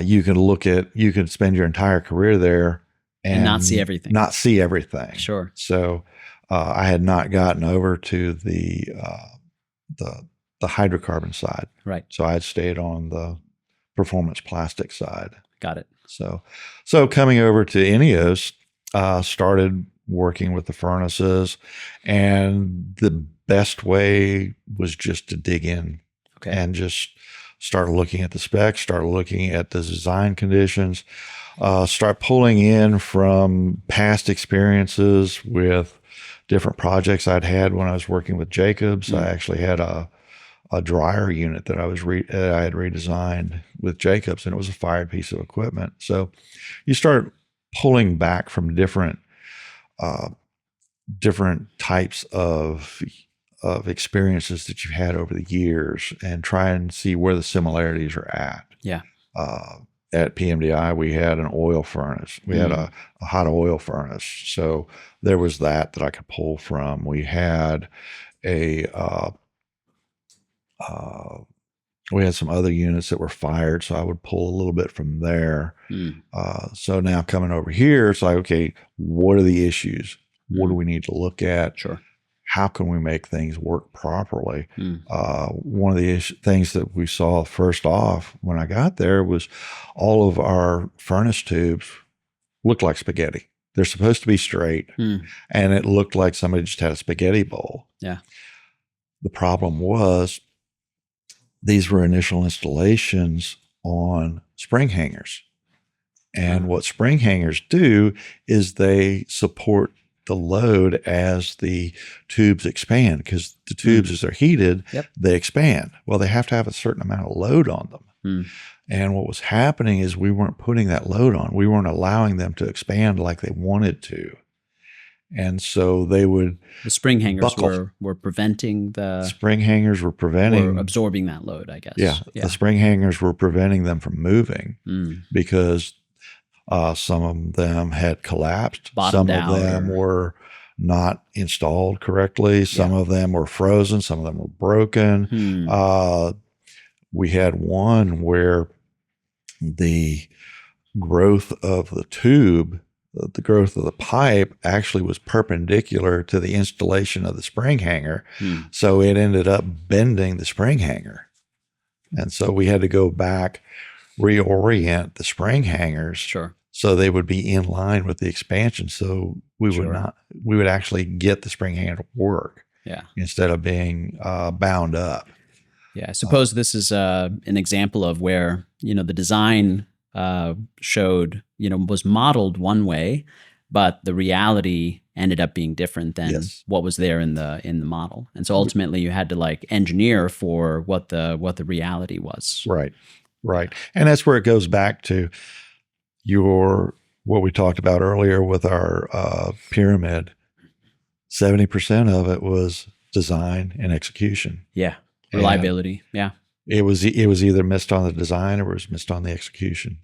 you can spend your entire career there and not see everything. Not see everything. Sure. So I had not gotten over to the hydrocarbon side. Right. So I had stayed on the performance plastic side. Got it. So coming over to INEOS, started working with the furnaces, and the best way was just to dig in and just start looking at the specs, start looking at the design conditions, start pulling in from past experiences with different projects I'd had when I was working with Jacobs. I actually had a dryer unit that I had redesigned with Jacobs, and it was a fired piece of equipment. So you start pulling back from different types of experiences that you've had over the years, and try and see where the similarities are at. Yeah. At PMDI, we had an oil furnace. We had a hot oil furnace. So there was that I could pull from. We had a We had some other units that were fired, so I would pull a little bit from there. So now coming over here, it's like, okay, what are the issues? What do we need to look at? Sure. How can we make things work properly? One of the things that we saw first off when I got there was all of our furnace tubes looked like spaghetti. They're supposed to be straight, and it looked like somebody just had a spaghetti bowl. Yeah. The problem was these were initial installations on spring hangers. And what spring hangers do is they support the load as the tubes expand, because the tubes, as they're heated, they expand. Well, they have to have a certain amount of load on them. And what was happening is we weren't putting that load on. We weren't allowing them to expand like they wanted to. And so they would the spring hangers were preventing the spring hangers were preventing or absorbing that load, I guess. Yeah, the spring hangers were preventing them from moving because some of them had collapsed. Bottomed some of them were not installed correctly. Some of them were frozen. Some of them were broken. We had one where the growth of the tube, the growth of the pipe actually was perpendicular to the installation of the spring hanger. So it ended up bending the spring hanger. And so we had to go back, reorient the spring hangers so they would be in line with the expansion. So we would actually get the spring hanger to work instead of being bound up. Yeah, I suppose this is an example of where, the design showed, was modeled one way, but the reality ended up being different than what was there in the model. And so ultimately you had to engineer for what the reality was. Right. And that's where it goes back to what we talked about earlier with our pyramid. 70% of it was design and execution. Yeah. Reliability. It was either missed on the design or it was missed on the execution.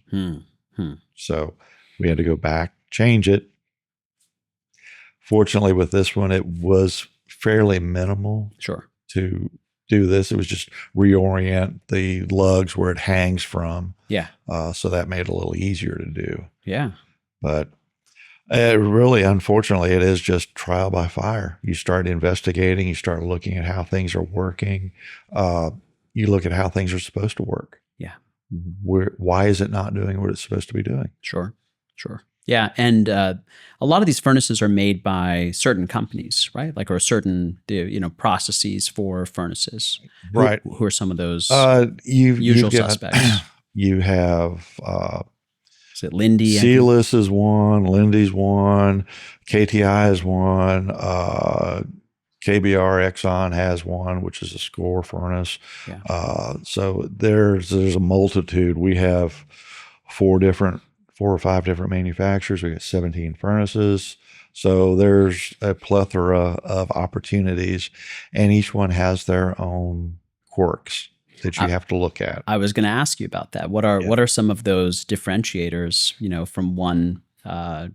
So we had to go back, change it. Fortunately, with this one, it was fairly minimal to do this. It was just reorient the lugs where it hangs from. So that made it a little easier to do. But really, unfortunately, it is just trial by fire. You start investigating, you start looking at how things are working. You look at how things are supposed to work. Why is it not doing what it's supposed to be doing? Sure. Yeah, and a lot of these furnaces are made by certain companies, right? Or certain, processes for furnaces. Right. Who are some of those usual suspects? You have is it Linde? Celis is one, Linde's one, KTI is one, KBR Exxon has one, which is a score furnace. So there's a multitude. We have 4 or 5 different manufacturers. We got 17 furnaces. So there's a plethora of opportunities, and each one has their own quirks that you have to look at. I was going to ask you about that. What are some of those differentiators, from one, I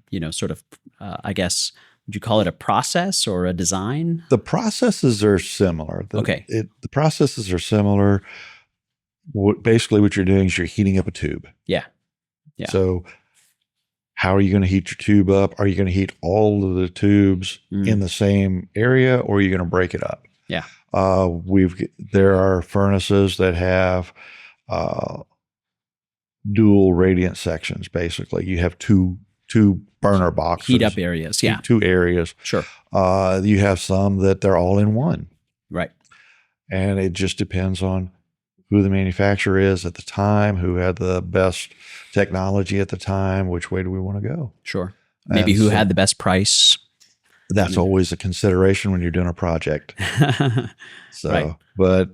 guess, would you call it a process or a design? The processes are similar. The processes are similar. Basically what you're doing is you're heating up a tube. Yeah. So how are you going to heat your tube up? Are you going to heat all of the tubes in the same area, or are you going to break it up? There are furnaces that have dual radiant sections. Basically, you have two burner boxes, heat up areas. Two areas. Sure. You have some that they're all in one. Right. And it just depends on who the manufacturer is at the time, who had the best technology at the time, which way do we want to go? Sure. Maybe who had the best price. That's always a consideration when you're doing a project. But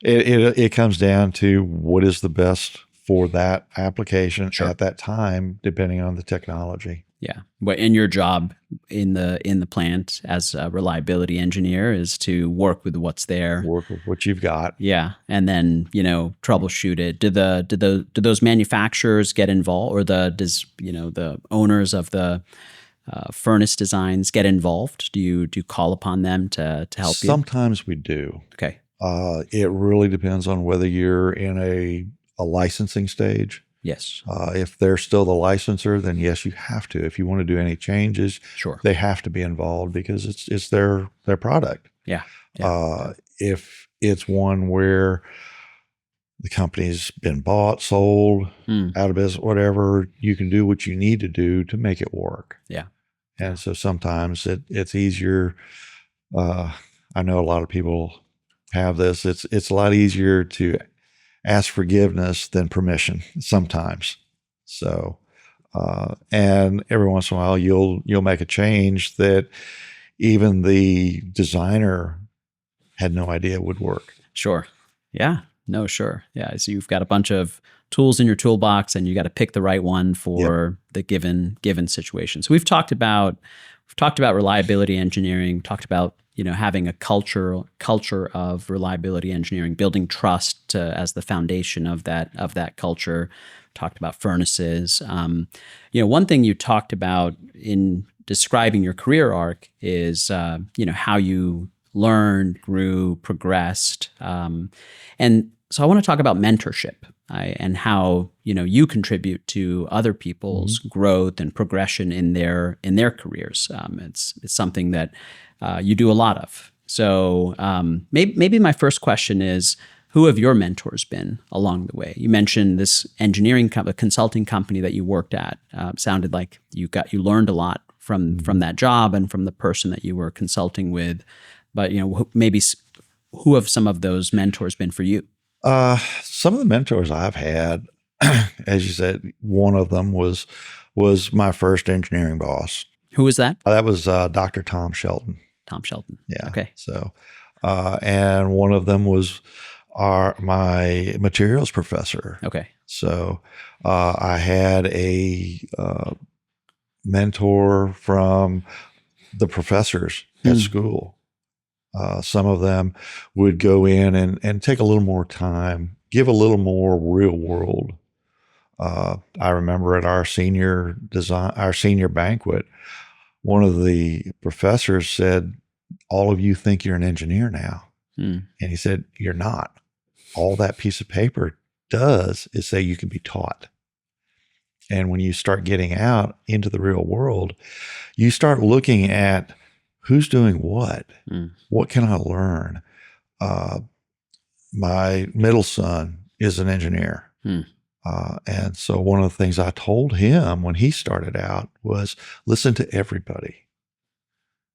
it comes down to what is the best for that application at that time, depending on the technology. Yeah. But in your job in the plant as a reliability engineer is to work with what's there. Work with what you've got. Yeah. And then, troubleshoot it. Do those manufacturers get involved, or the owners of the furnace designs get involved? Do you call upon them to help you? Sometimes we do. Okay. It really depends on whether you're in a licensing stage. Yes. If they're still the licensor, then yes, you have to. If you want to do any changes, Sure. they have to be involved because it's their product. Yeah. Yeah. If it's one where the company's been bought, sold, out of business, whatever, you can do what you need to do to make it work. Yeah. And so sometimes it's easier. I know a lot of people have this. It's a lot easier to ask forgiveness than permission sometimes. So, and every once in a while you'll make a change that even the designer had no idea would work. Sure. Yeah. No, sure. Yeah. So you've got a bunch of tools in your toolbox and you got to pick the right one for the given situation. So we've talked about reliability engineering, talked about, having a culture of reliability engineering, building trust as the foundation of that culture. Talked about furnaces. One thing you talked about in describing your career arc is, how you learned, grew, progressed. And so I want to talk about mentorship and how, you contribute to other people's growth and progression in their careers. It's something that you do a lot of. So maybe my first question is, who have your mentors been along the way? You mentioned this consulting company that you worked at. Sounded like you learned a lot from that job and from the person that you were consulting with. But maybe who have some of those mentors been for you? Some of the mentors I've had, as you said, one of them was my first engineering boss. Who was that? That was Dr. Tom Shelton. Tom Shelton. Yeah. Okay. So, and one of them was my materials professor. Okay. So, I had a mentor from the professors at school. Some of them would go in and take a little more time, give a little more real world. I remember at our senior banquet, one of the professors said, "All of you think you're an engineer now." And he said, "You're not. All that piece of paper does is say you can be taught. And when you start getting out into the real world, you start looking at who's doing what? What can I learn?" My middle son is an engineer. And so one of the things I told him when he started out was, listen to everybody.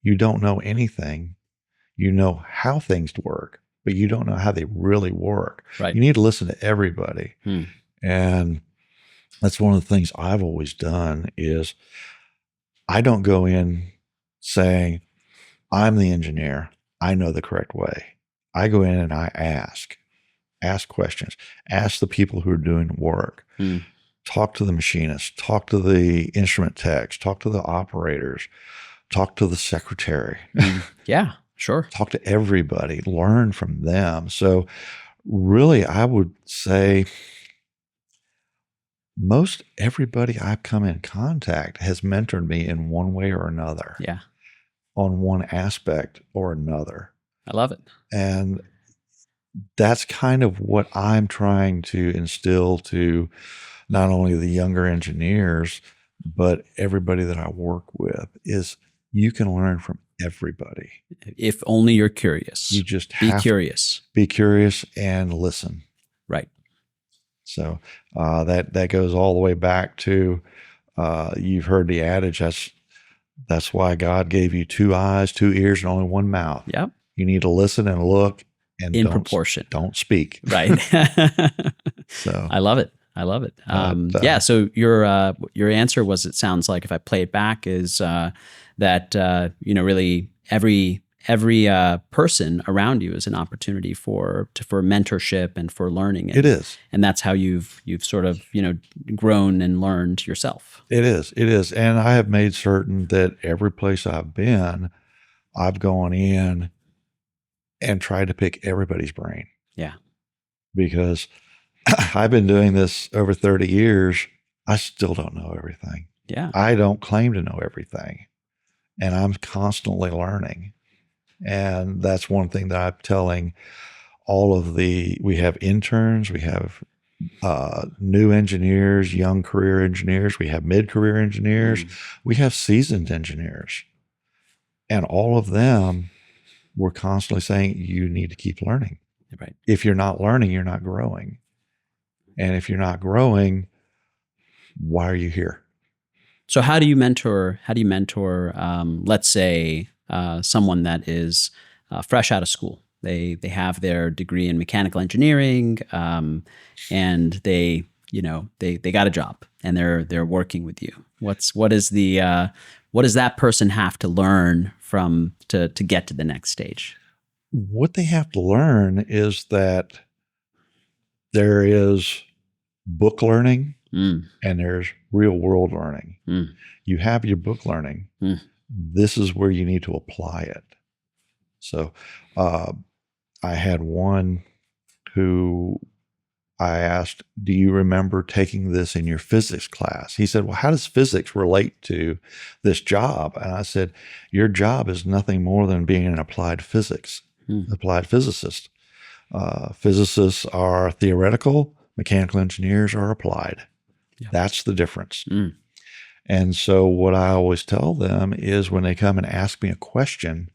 You don't know anything. You know how things work, but you don't know how they really work. Right. You need to listen to everybody. And that's one of the things I've always done is I don't go in saying, I'm the engineer. I know the correct way. I go in and I ask questions, ask the people who are doing work, talk to the machinists, talk to the instrument techs, talk to the operators, talk to the secretary. Yeah, sure. Talk to everybody, learn from them. So really, I would say most everybody I've come in contact has mentored me in one way or another. Yeah. On one aspect or another. I love it. And that's kind of what I'm trying to instill to not only the younger engineers, but everybody that I work with is you can learn from everybody. If only you're curious. You just be have curious. Be curious and listen. Right. So that goes all the way back to you've heard the adage, that's why God gave you 2 eyes, 2 ears, and only 1 mouth. Yep. You need to listen and look and in proportion. Don't speak. Right. So I love it. Yeah. So your answer was, it sounds like, if I play it back, is that really every person around you is an opportunity for mentorship and for learning. It is, and that's how you've sort of grown and learned yourself. It is, and I have made certain that every place I've been, I've gone in and tried to pick everybody's brain. Yeah, because I've been doing this over 30 years. I still don't know everything. Yeah, I don't claim to know everything, and I'm constantly learning. And that's one thing that I'm telling we have interns, we have new engineers, young career engineers, we have mid-career engineers, we have seasoned engineers. And all of them, we're constantly saying, you need to keep learning. Right. If you're not learning, you're not growing. And if you're not growing, why are you here? So how do you mentor, let's say, someone that is fresh out of school? They have their degree in mechanical engineering, and they got a job and they're working with you. What does that person have to learn to get to the next stage? What they have to learn is that there is book learning and there's real world learning. You have your book learning. This is where you need to apply it. So I had one who I asked, do you remember taking this in your physics class? He said, well, how does physics relate to this job? And I said, your job is nothing more than being an applied physicist. Physicists are theoretical, mechanical engineers are applied. Yeah. That's the difference. And so what I always tell them is when they come and ask me a question,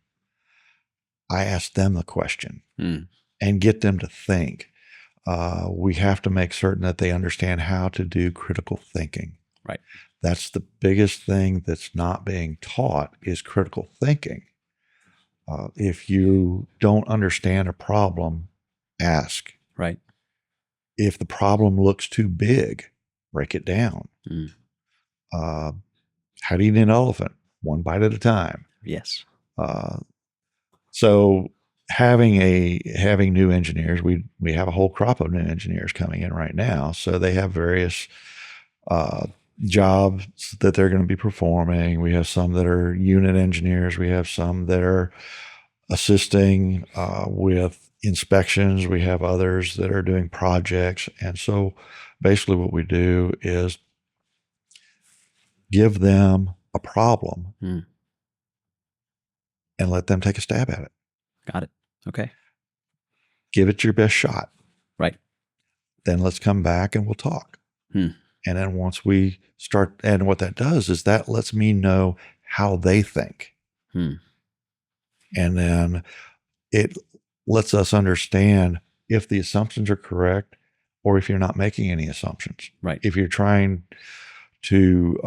I ask them the question and get them to think. We have to make certain that they understand how to do critical thinking. Right. That's the biggest thing that's not being taught is critical thinking. If you don't understand a problem, ask. Right. If the problem looks too big, break it down. How do you eat an elephant? One bite at a time. Yes. So having new engineers, we have a whole crop of new engineers coming in right now. So they have various jobs that they're going to be performing. We have some that are unit engineers. We have some that are assisting with inspections. We have others that are doing projects. And so basically what we do is give them a problem and let them take a stab at it. Got it. Okay. Give it your best shot. Right. Then let's come back and we'll talk. And then once we start, and what that does is that lets me know how they think. And then it lets us understand if the assumptions are correct or if you're not making any assumptions. Right. If you're trying to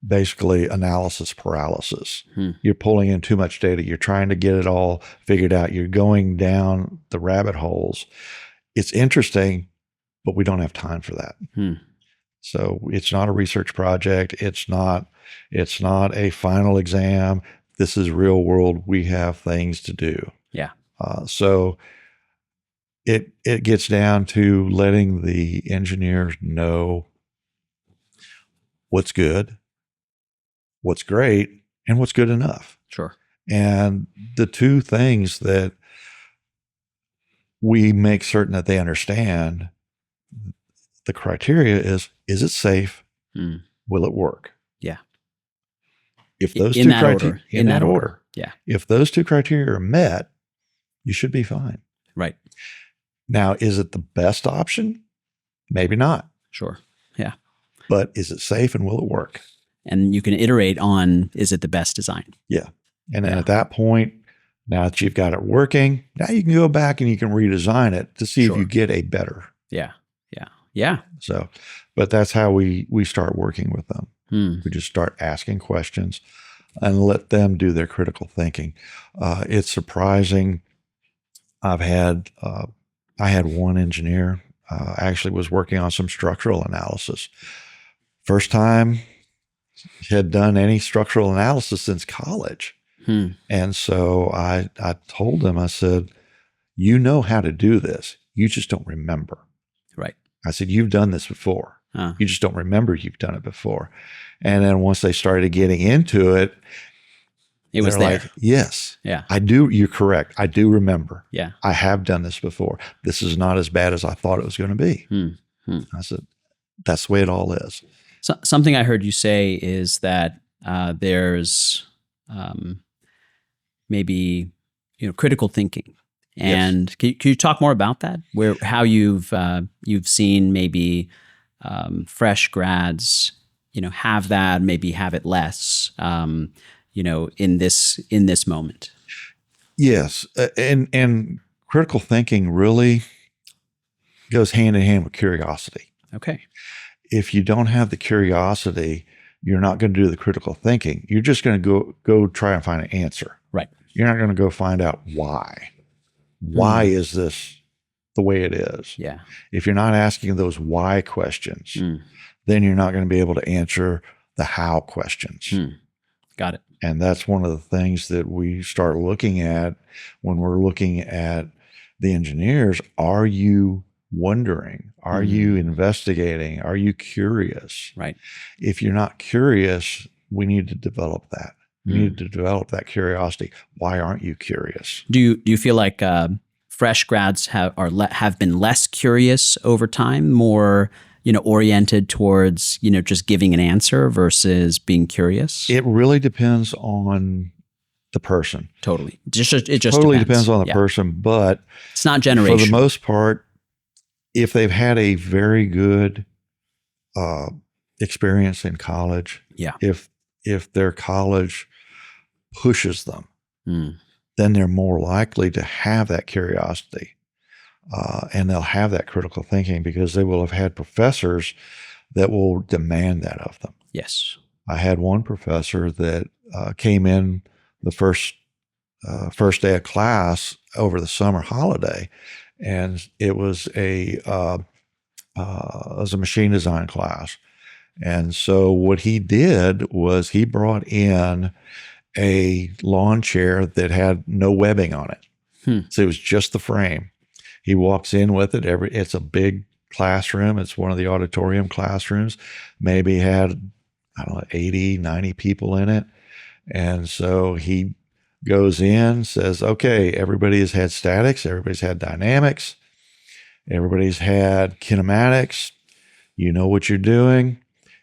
basically analysis paralysis. You're pulling in too much data. You're trying to get it all figured out. You're going down the rabbit holes. It's interesting, but we don't have time for that. So it's not a research project. It's not a final exam. This is real world. We have things to do. Yeah. So it gets down to letting the engineers know what's good, what's great, and what's good enough. Sure. And the two things that we make certain that they understand the criteria is it safe? Will it work? Yeah. If those in two that criteria order. In that order. Yeah. If those two criteria are met, you should be fine. Right. Now, is it the best option? Maybe not. Sure. Yeah. But is it safe and will it work? And you can iterate on, is it the best design? Yeah. And then at that point, now that you've got it working, now you can go back and you can redesign it to see if you get a better. Yeah. Yeah. Yeah. So, but that's how we start working with them. We just start asking questions and let them do their critical thinking. It's surprising. I had one engineer actually was working on some structural analysis. First time he had done any structural analysis since college. And so I told him, I said, you know how to do this. You just don't remember. Right. I said, you've done this before. You just don't remember you've done it before. And then once they started getting into it, it was there. Like, yes, yeah, I do. You're correct. I do remember. Yeah. I have done this before. This is not as bad as I thought it was going to be. I said, that's the way it all is. So, something I heard you say is that there's maybe critical thinking And can you talk more about that? How you've seen maybe fresh grads, have that, maybe have it less, in this moment. Yes, and critical thinking really goes hand in hand with curiosity. Okay. If you don't have the curiosity, you're not going to do the critical thinking. You're just going to go try and find an answer. Right. You're not going to go find out why. Why is this the way it is? Yeah. If you're not asking those why questions, then you're not going to be able to answer the how questions. Got it. And that's one of the things that we start looking at when we're looking at the engineers. Are you wondering? Are you investigating? Are you curious? Right. If you're not curious, we need to develop that. We need to develop that curiosity. Why aren't you curious? Do you feel like fresh grads have been less curious over time, more oriented towards just giving an answer versus being curious? It really depends on the person. Totally. It just totally depends on the person, but it's not generational. For the most part, if they've had a very good experience in college, if their college pushes them, then they're more likely to have that curiosity, and they'll have that critical thinking because they will have had professors that will demand that of them. Yes. I had one professor that came in the first day of class over the summer holiday, and it was a machine design class. And so what he did was he brought in a lawn chair that had no webbing on it. So it was just the frame. He walks in with it. It's a big classroom. It's one of the auditorium classrooms. Maybe had, 80, 90 people in it. And so he goes in, says, okay, everybody has had statics. Everybody's had dynamics. Everybody's had kinematics. You know what you're doing.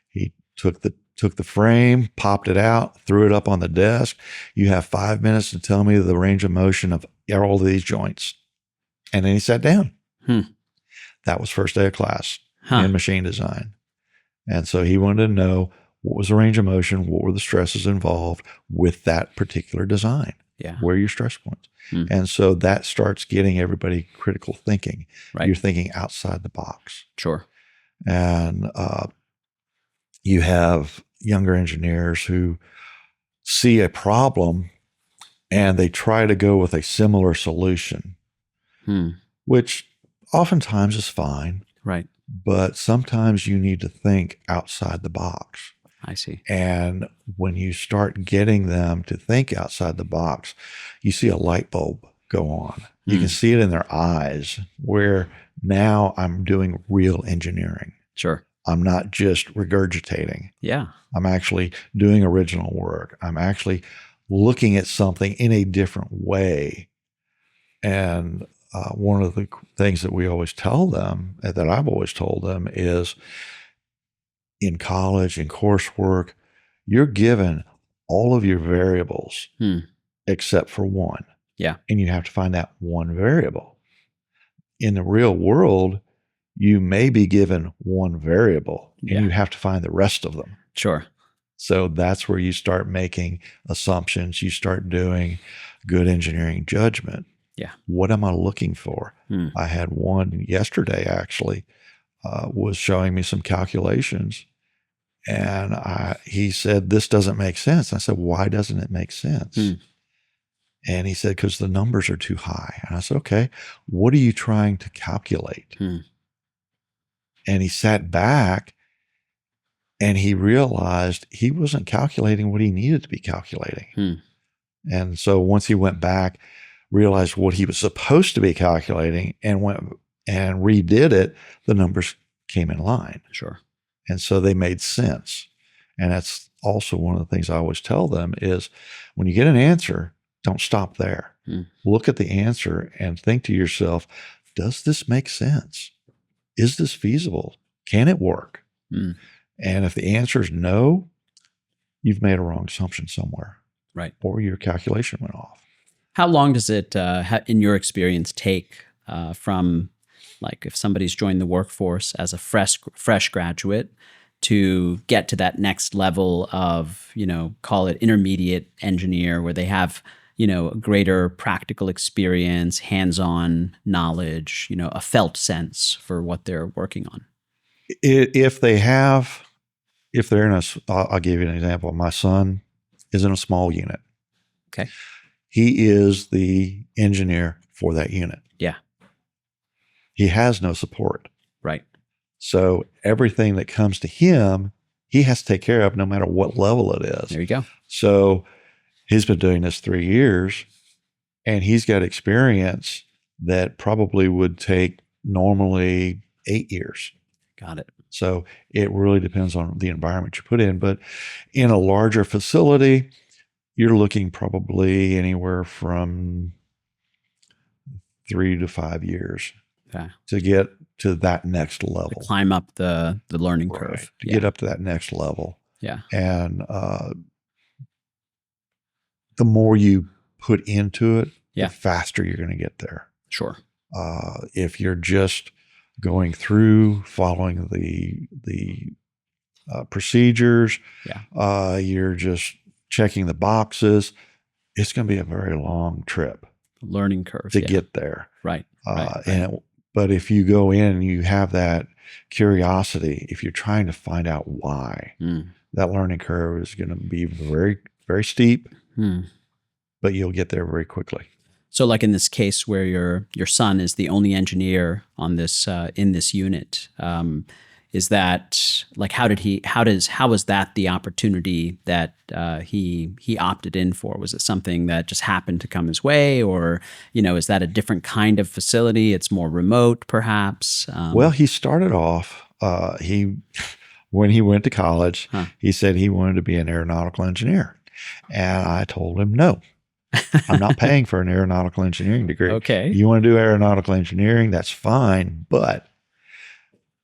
He took the frame, popped it out, threw it up on the desk. You have 5 minutes to tell me the range of motion of all of these joints. And then he sat down. That was first day of class in machine design. And so he wanted to know what was the range of motion, what were the stresses involved with that particular design. Where are your stress points? And so that starts getting everybody critical thinking. Right. You're thinking outside the box. Sure. And you have younger engineers who see a problem and they try to go with a similar solution, which oftentimes is fine. Right. But sometimes you need to think outside the box. I see. And when you start getting them to think outside the box, you see a light bulb go on. You can see it in their eyes where now I'm doing real engineering. Sure. I'm not just regurgitating. Yeah. I'm actually doing original work. I'm actually looking at something in a different way. And one of the things that we always tell them, that I've always told them, is in college, in coursework, you're given all of your variables except for one. Yeah. And you have to find that one variable. In the real world, you may be given one variable and you have to find the rest of them. Sure. So that's where you start making assumptions. You start doing good engineering judgment. Yeah. What am I looking for? I had one yesterday actually, was showing me some calculations, and he said, this doesn't make sense. I said, why doesn't it make sense? And he said, because the numbers are too high. And I said, okay, what are you trying to calculate? And he sat back and he realized he wasn't calculating what he needed to be calculating. And so once he went back, realized what he was supposed to be calculating and went and redid it, the numbers came in line. Sure. And so they made sense. And that's also one of the things I always tell them is when you get an answer, don't stop there. Look at the answer and think to yourself, does this make sense? Is this feasible? Can it work? And if the answer is no, you've made a wrong assumption somewhere. Right. Or your calculation went off. How long does it, in your experience, take from, like, if somebody's joined the workforce as a fresh graduate to get to that next level of, call it intermediate engineer, where they have, greater practical experience, hands-on knowledge, a felt sense for what they're working on? If they're in I'll give you an example. My son is in a small unit. Okay. He is the engineer for that unit. Yeah. He has no support. Right. So everything that comes to him, he has to take care of no matter what level it is. There you go. So he's been doing this 3 years, and he's got experience that probably would take normally 8 years. Got it. So it really depends on the environment you put in. But in a larger facility, you're looking probably anywhere from 3 to 5 years to get to that next level. To climb up the learning curve. To get up to that next level. Yeah. And the more you put into it, the faster you're going to get there. Sure. If you're just going through, following the procedures, you're just checking the boxes, it's going to be a very long trip. Learning curve. To get there. Right. But if you go in and you have that curiosity, if you're trying to find out why, that learning curve is going to be very, very steep, but you'll get there very quickly. So, like in this case where your son is the only engineer on this in this unit, is that, like, how was that the opportunity that he opted in for? Was it something that just happened to come his way, or is that a different kind of facility? It's more remote, perhaps. Well, he started off. When he went to college, he said he wanted to be an aeronautical engineer, and I told him no. I'm not paying for an aeronautical engineering degree. Okay. You want to do aeronautical engineering, that's fine, but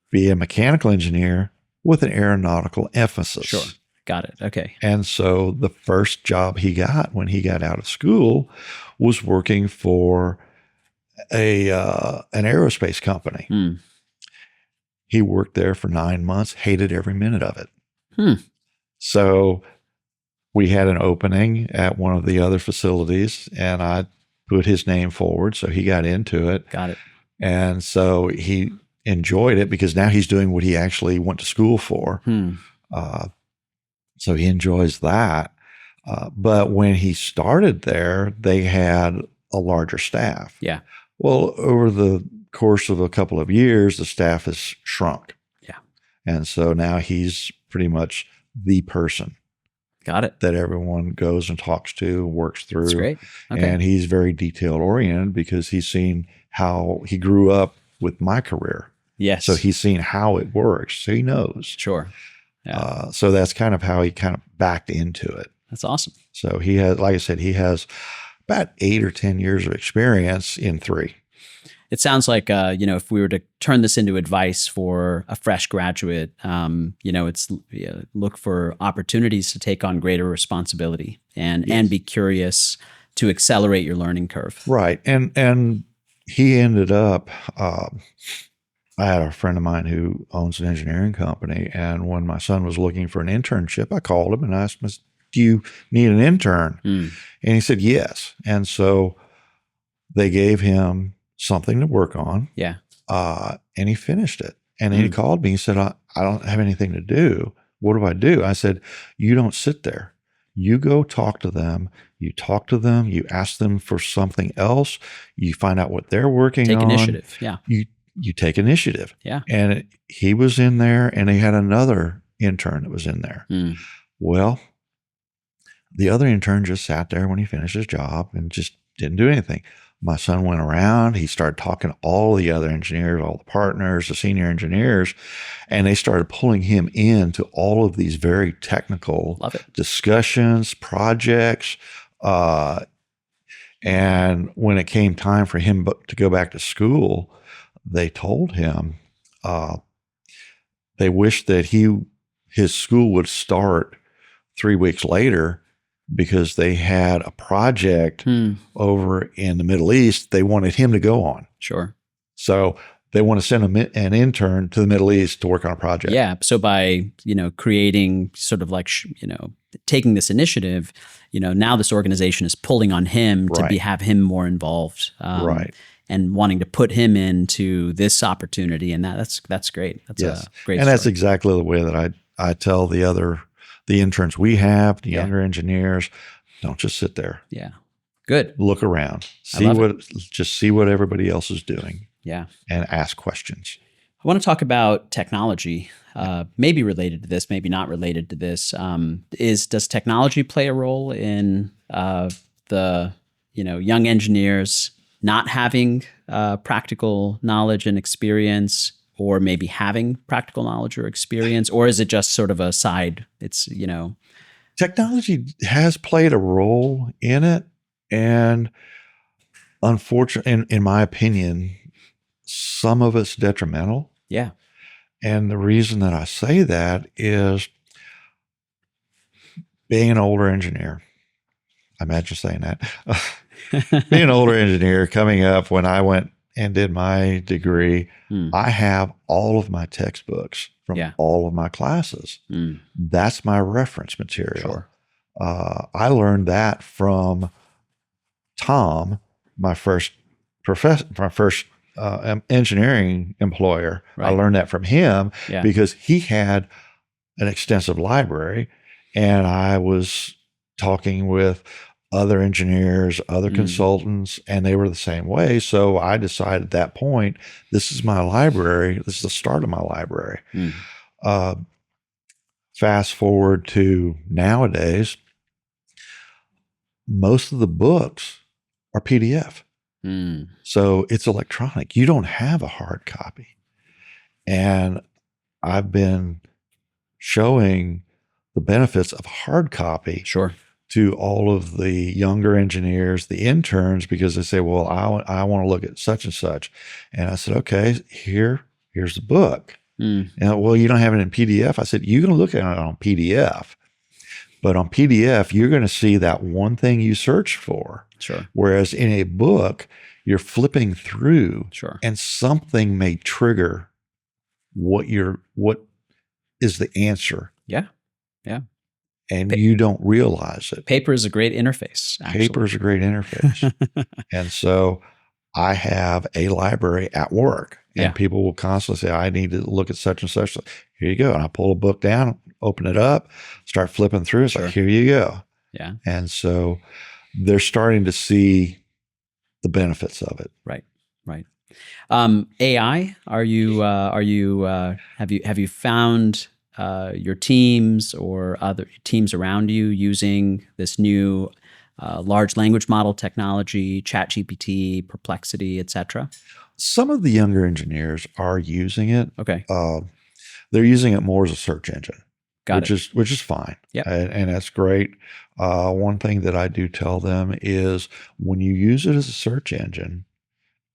be a mechanical engineer with an aeronautical emphasis. Sure. Got it. Okay. And so the first job he got when he got out of school was working for an aerospace company. He worked there for 9 months, hated every minute of it. So we had an opening at one of the other facilities, and I put his name forward. So he got into it. Got it. And so he enjoyed it because now he's doing what he actually went to school for. So he enjoys that. But when he started there, they had a larger staff. Yeah. Well, over the course of a couple of years, the staff has shrunk. Yeah. And so now he's pretty much the person. Got it. That everyone goes and talks to, works through. That's great. Okay. And he's very detail oriented because he's seen how he grew up with my career. Yes. So he's seen how it works. So he knows. Sure. Yeah. So that's kind of how he kind of backed into it. That's awesome. So he has, like I said, he has about 8 or 10 years of experience in 3. It sounds like, if we were to turn this into advice for a fresh graduate, it's look for opportunities to take on greater responsibility and be curious to accelerate your learning curve. Right. And he ended up, I had a friend of mine who owns an engineering company. And when my son was looking for an internship, I called him and asked him, do you need an intern? And he said, yes. And so they gave him something to work on. Yeah. And he finished it. And then he called me. He said, I don't have anything to do. What do I do? I said, you don't sit there. You go talk to them. You talk to them. You ask them for something else. You find out what they're working on. Take initiative. Yeah. You take initiative. Yeah. And he was in there, and he had another intern that was in there. Well, the other intern just sat there when he finished his job and just didn't do anything. My son went around. He started talking to all the other engineers, all the partners, the senior engineers, and they started pulling him into all of these very technical discussions, projects. And when it came time for him to go back to school, they told him they wished that his school would start 3 weeks later because they had a project over in the Middle East they wanted him to go on. Sure. So they want to send an intern to the Middle East to work on a project. Yeah. So by, creating sort of like, taking this initiative, now this organization is pulling on him to have him more involved. Right. And wanting to put him into this opportunity. And that's great. That's a great And story. that's exactly the way that I tell the interns we have, the younger engineers, don't just sit there. Yeah. Good. Look around. Just see what everybody else is doing. Yeah. And ask questions. I want to talk about technology, maybe related to this, maybe not related to this. Does technology play a role in the young engineers not having practical knowledge and experience, or maybe having practical knowledge or experience, or is it just sort of a side? It's Technology has played a role in it, and unfortunately, in my opinion, some of it's detrimental. Yeah. And the reason that I say that is being an older engineer. I imagine saying that. Being an older engineer coming up when I went and did my degree, I have all of my textbooks from all of my classes. That's my reference material. Sure. I learned that from Tom, my first engineering employer. Right. I learned that from him because he had an extensive library, and I was talking with other engineers, other consultants, and they were the same way. So I decided at that point, this is my library. This is the start of my library. Fast forward to nowadays, most of the books are PDF. So it's electronic. You don't have a hard copy. And I've been showing the benefits of hard copy to all of the younger engineers, the interns, because they say, well, I want to look at such and such. And I said, okay, here's the book. And, well, you don't have it in PDF. I said, you can look at it on PDF. But on PDF, you're going to see that one thing you searched for. Sure. Whereas in a book, you're flipping through, and something may trigger what is the answer. Yeah. Yeah. And you don't realize it. Paper is a great interface. Actually. Paper is a great interface. And so I have a library at work, and people will constantly say, I need to look at such and such. Here you go. And I pull a book down, open it up, start flipping through. It's like, here you go. Yeah. And so they're starting to see the benefits of it. Right. Right. AI, have you found your teams or other teams around you using this new large language model technology, ChatGPT, Perplexity, et cetera? Some of the younger engineers are using it. Okay. They're using it more as a search engine, which is fine. Yeah. And that's great. One thing that I do tell them is when you use it as a search engine,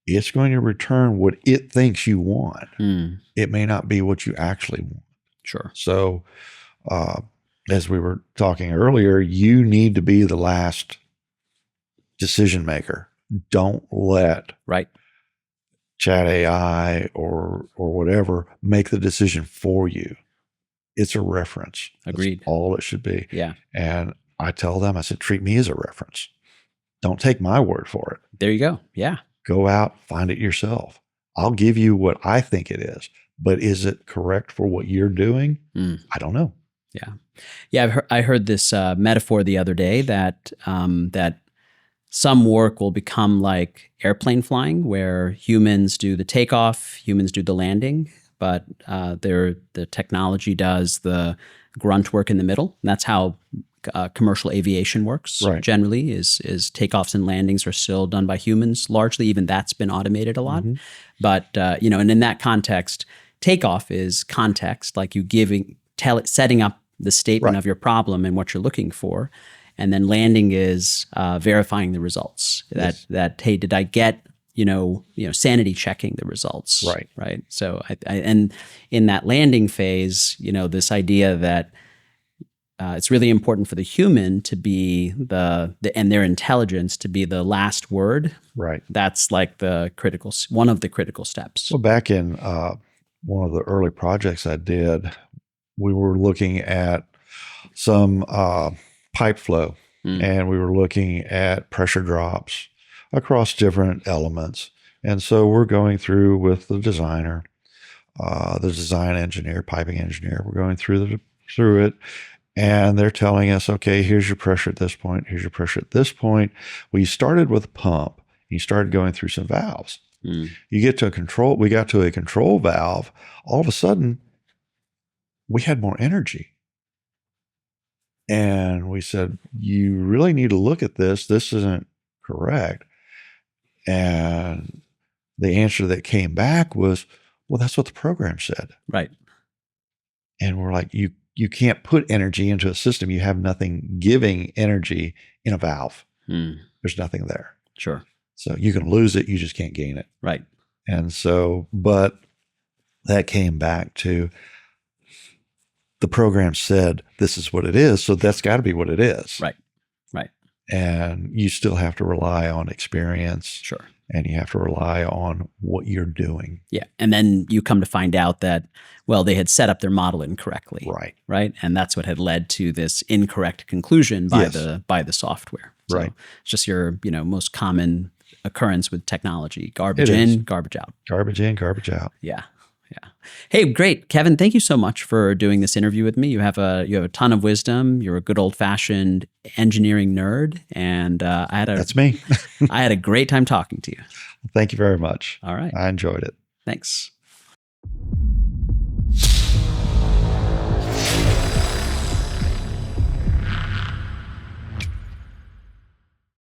it's going to return what it thinks you want. It may not be what you actually want. Sure. So, as we were talking earlier, you need to be the last decision maker. Don't let Chat AI or whatever make the decision for you. It's a reference. Agreed. That's all it should be. Yeah. And I tell them, I said, treat me as a reference. Don't take my word for it. There you go. Yeah. Go out, find it yourself. I'll give you what I think it is, but is it correct for what you're doing? I don't know. Yeah. Yeah. I heard this metaphor the other day that some work will become like airplane flying, where humans do the takeoff, humans do the landing, but the technology does the grunt work in the middle. And that's how commercial aviation works. Generally, is takeoffs and landings are still done by humans. Largely, even that's been automated a lot. But and in that context, takeoff is context, like you setting up the statement of your problem and what you're looking for. And then landing is verifying the results. That hey, did I get sanity checking the results? Right. So and in that landing phase, this idea that it's really important for the human to be and their intelligence to be the last word. Right. That's like one of the critical steps. Well, back in one of the early projects I did, we were looking at some pipe flow, and we were looking at pressure drops across different elements. And so we're going through with the designer, the design engineer, piping engineer. We're going through it, and they're telling us, okay, here's your pressure at this point. Here's your pressure at this point. Well, you started with a pump. You started going through some valves. You get to a control. We got to a control valve. All of a sudden, we had more energy. And we said, you really need to look at this. This isn't correct. And the answer that came back was, well, that's what the program said. Right. And we're like, you can't put energy into a system. You have nothing giving energy in a valve. There's nothing there. Sure. So you can lose it. You just can't gain it. Right. And so, but that came back to the program said, this is what it is. So that's got to be what it is. Right. Right. And you still have to rely on experience. Sure. And you have to rely on what you're doing. Yeah. And then you come to find out that, well, they had set up their model incorrectly. Right. Right. And that's what had led to this incorrect conclusion by the software. So right. It's just your, most common occurrence with technology. Garbage in, garbage out. Garbage in, garbage out. Yeah. Yeah. Hey, great. Kevin, thank you so much for doing this interview with me. You have a ton of wisdom. You're a good old-fashioned engineering nerd. And That's me. I had a great time talking to you. Thank you very much. All right. I enjoyed it. Thanks.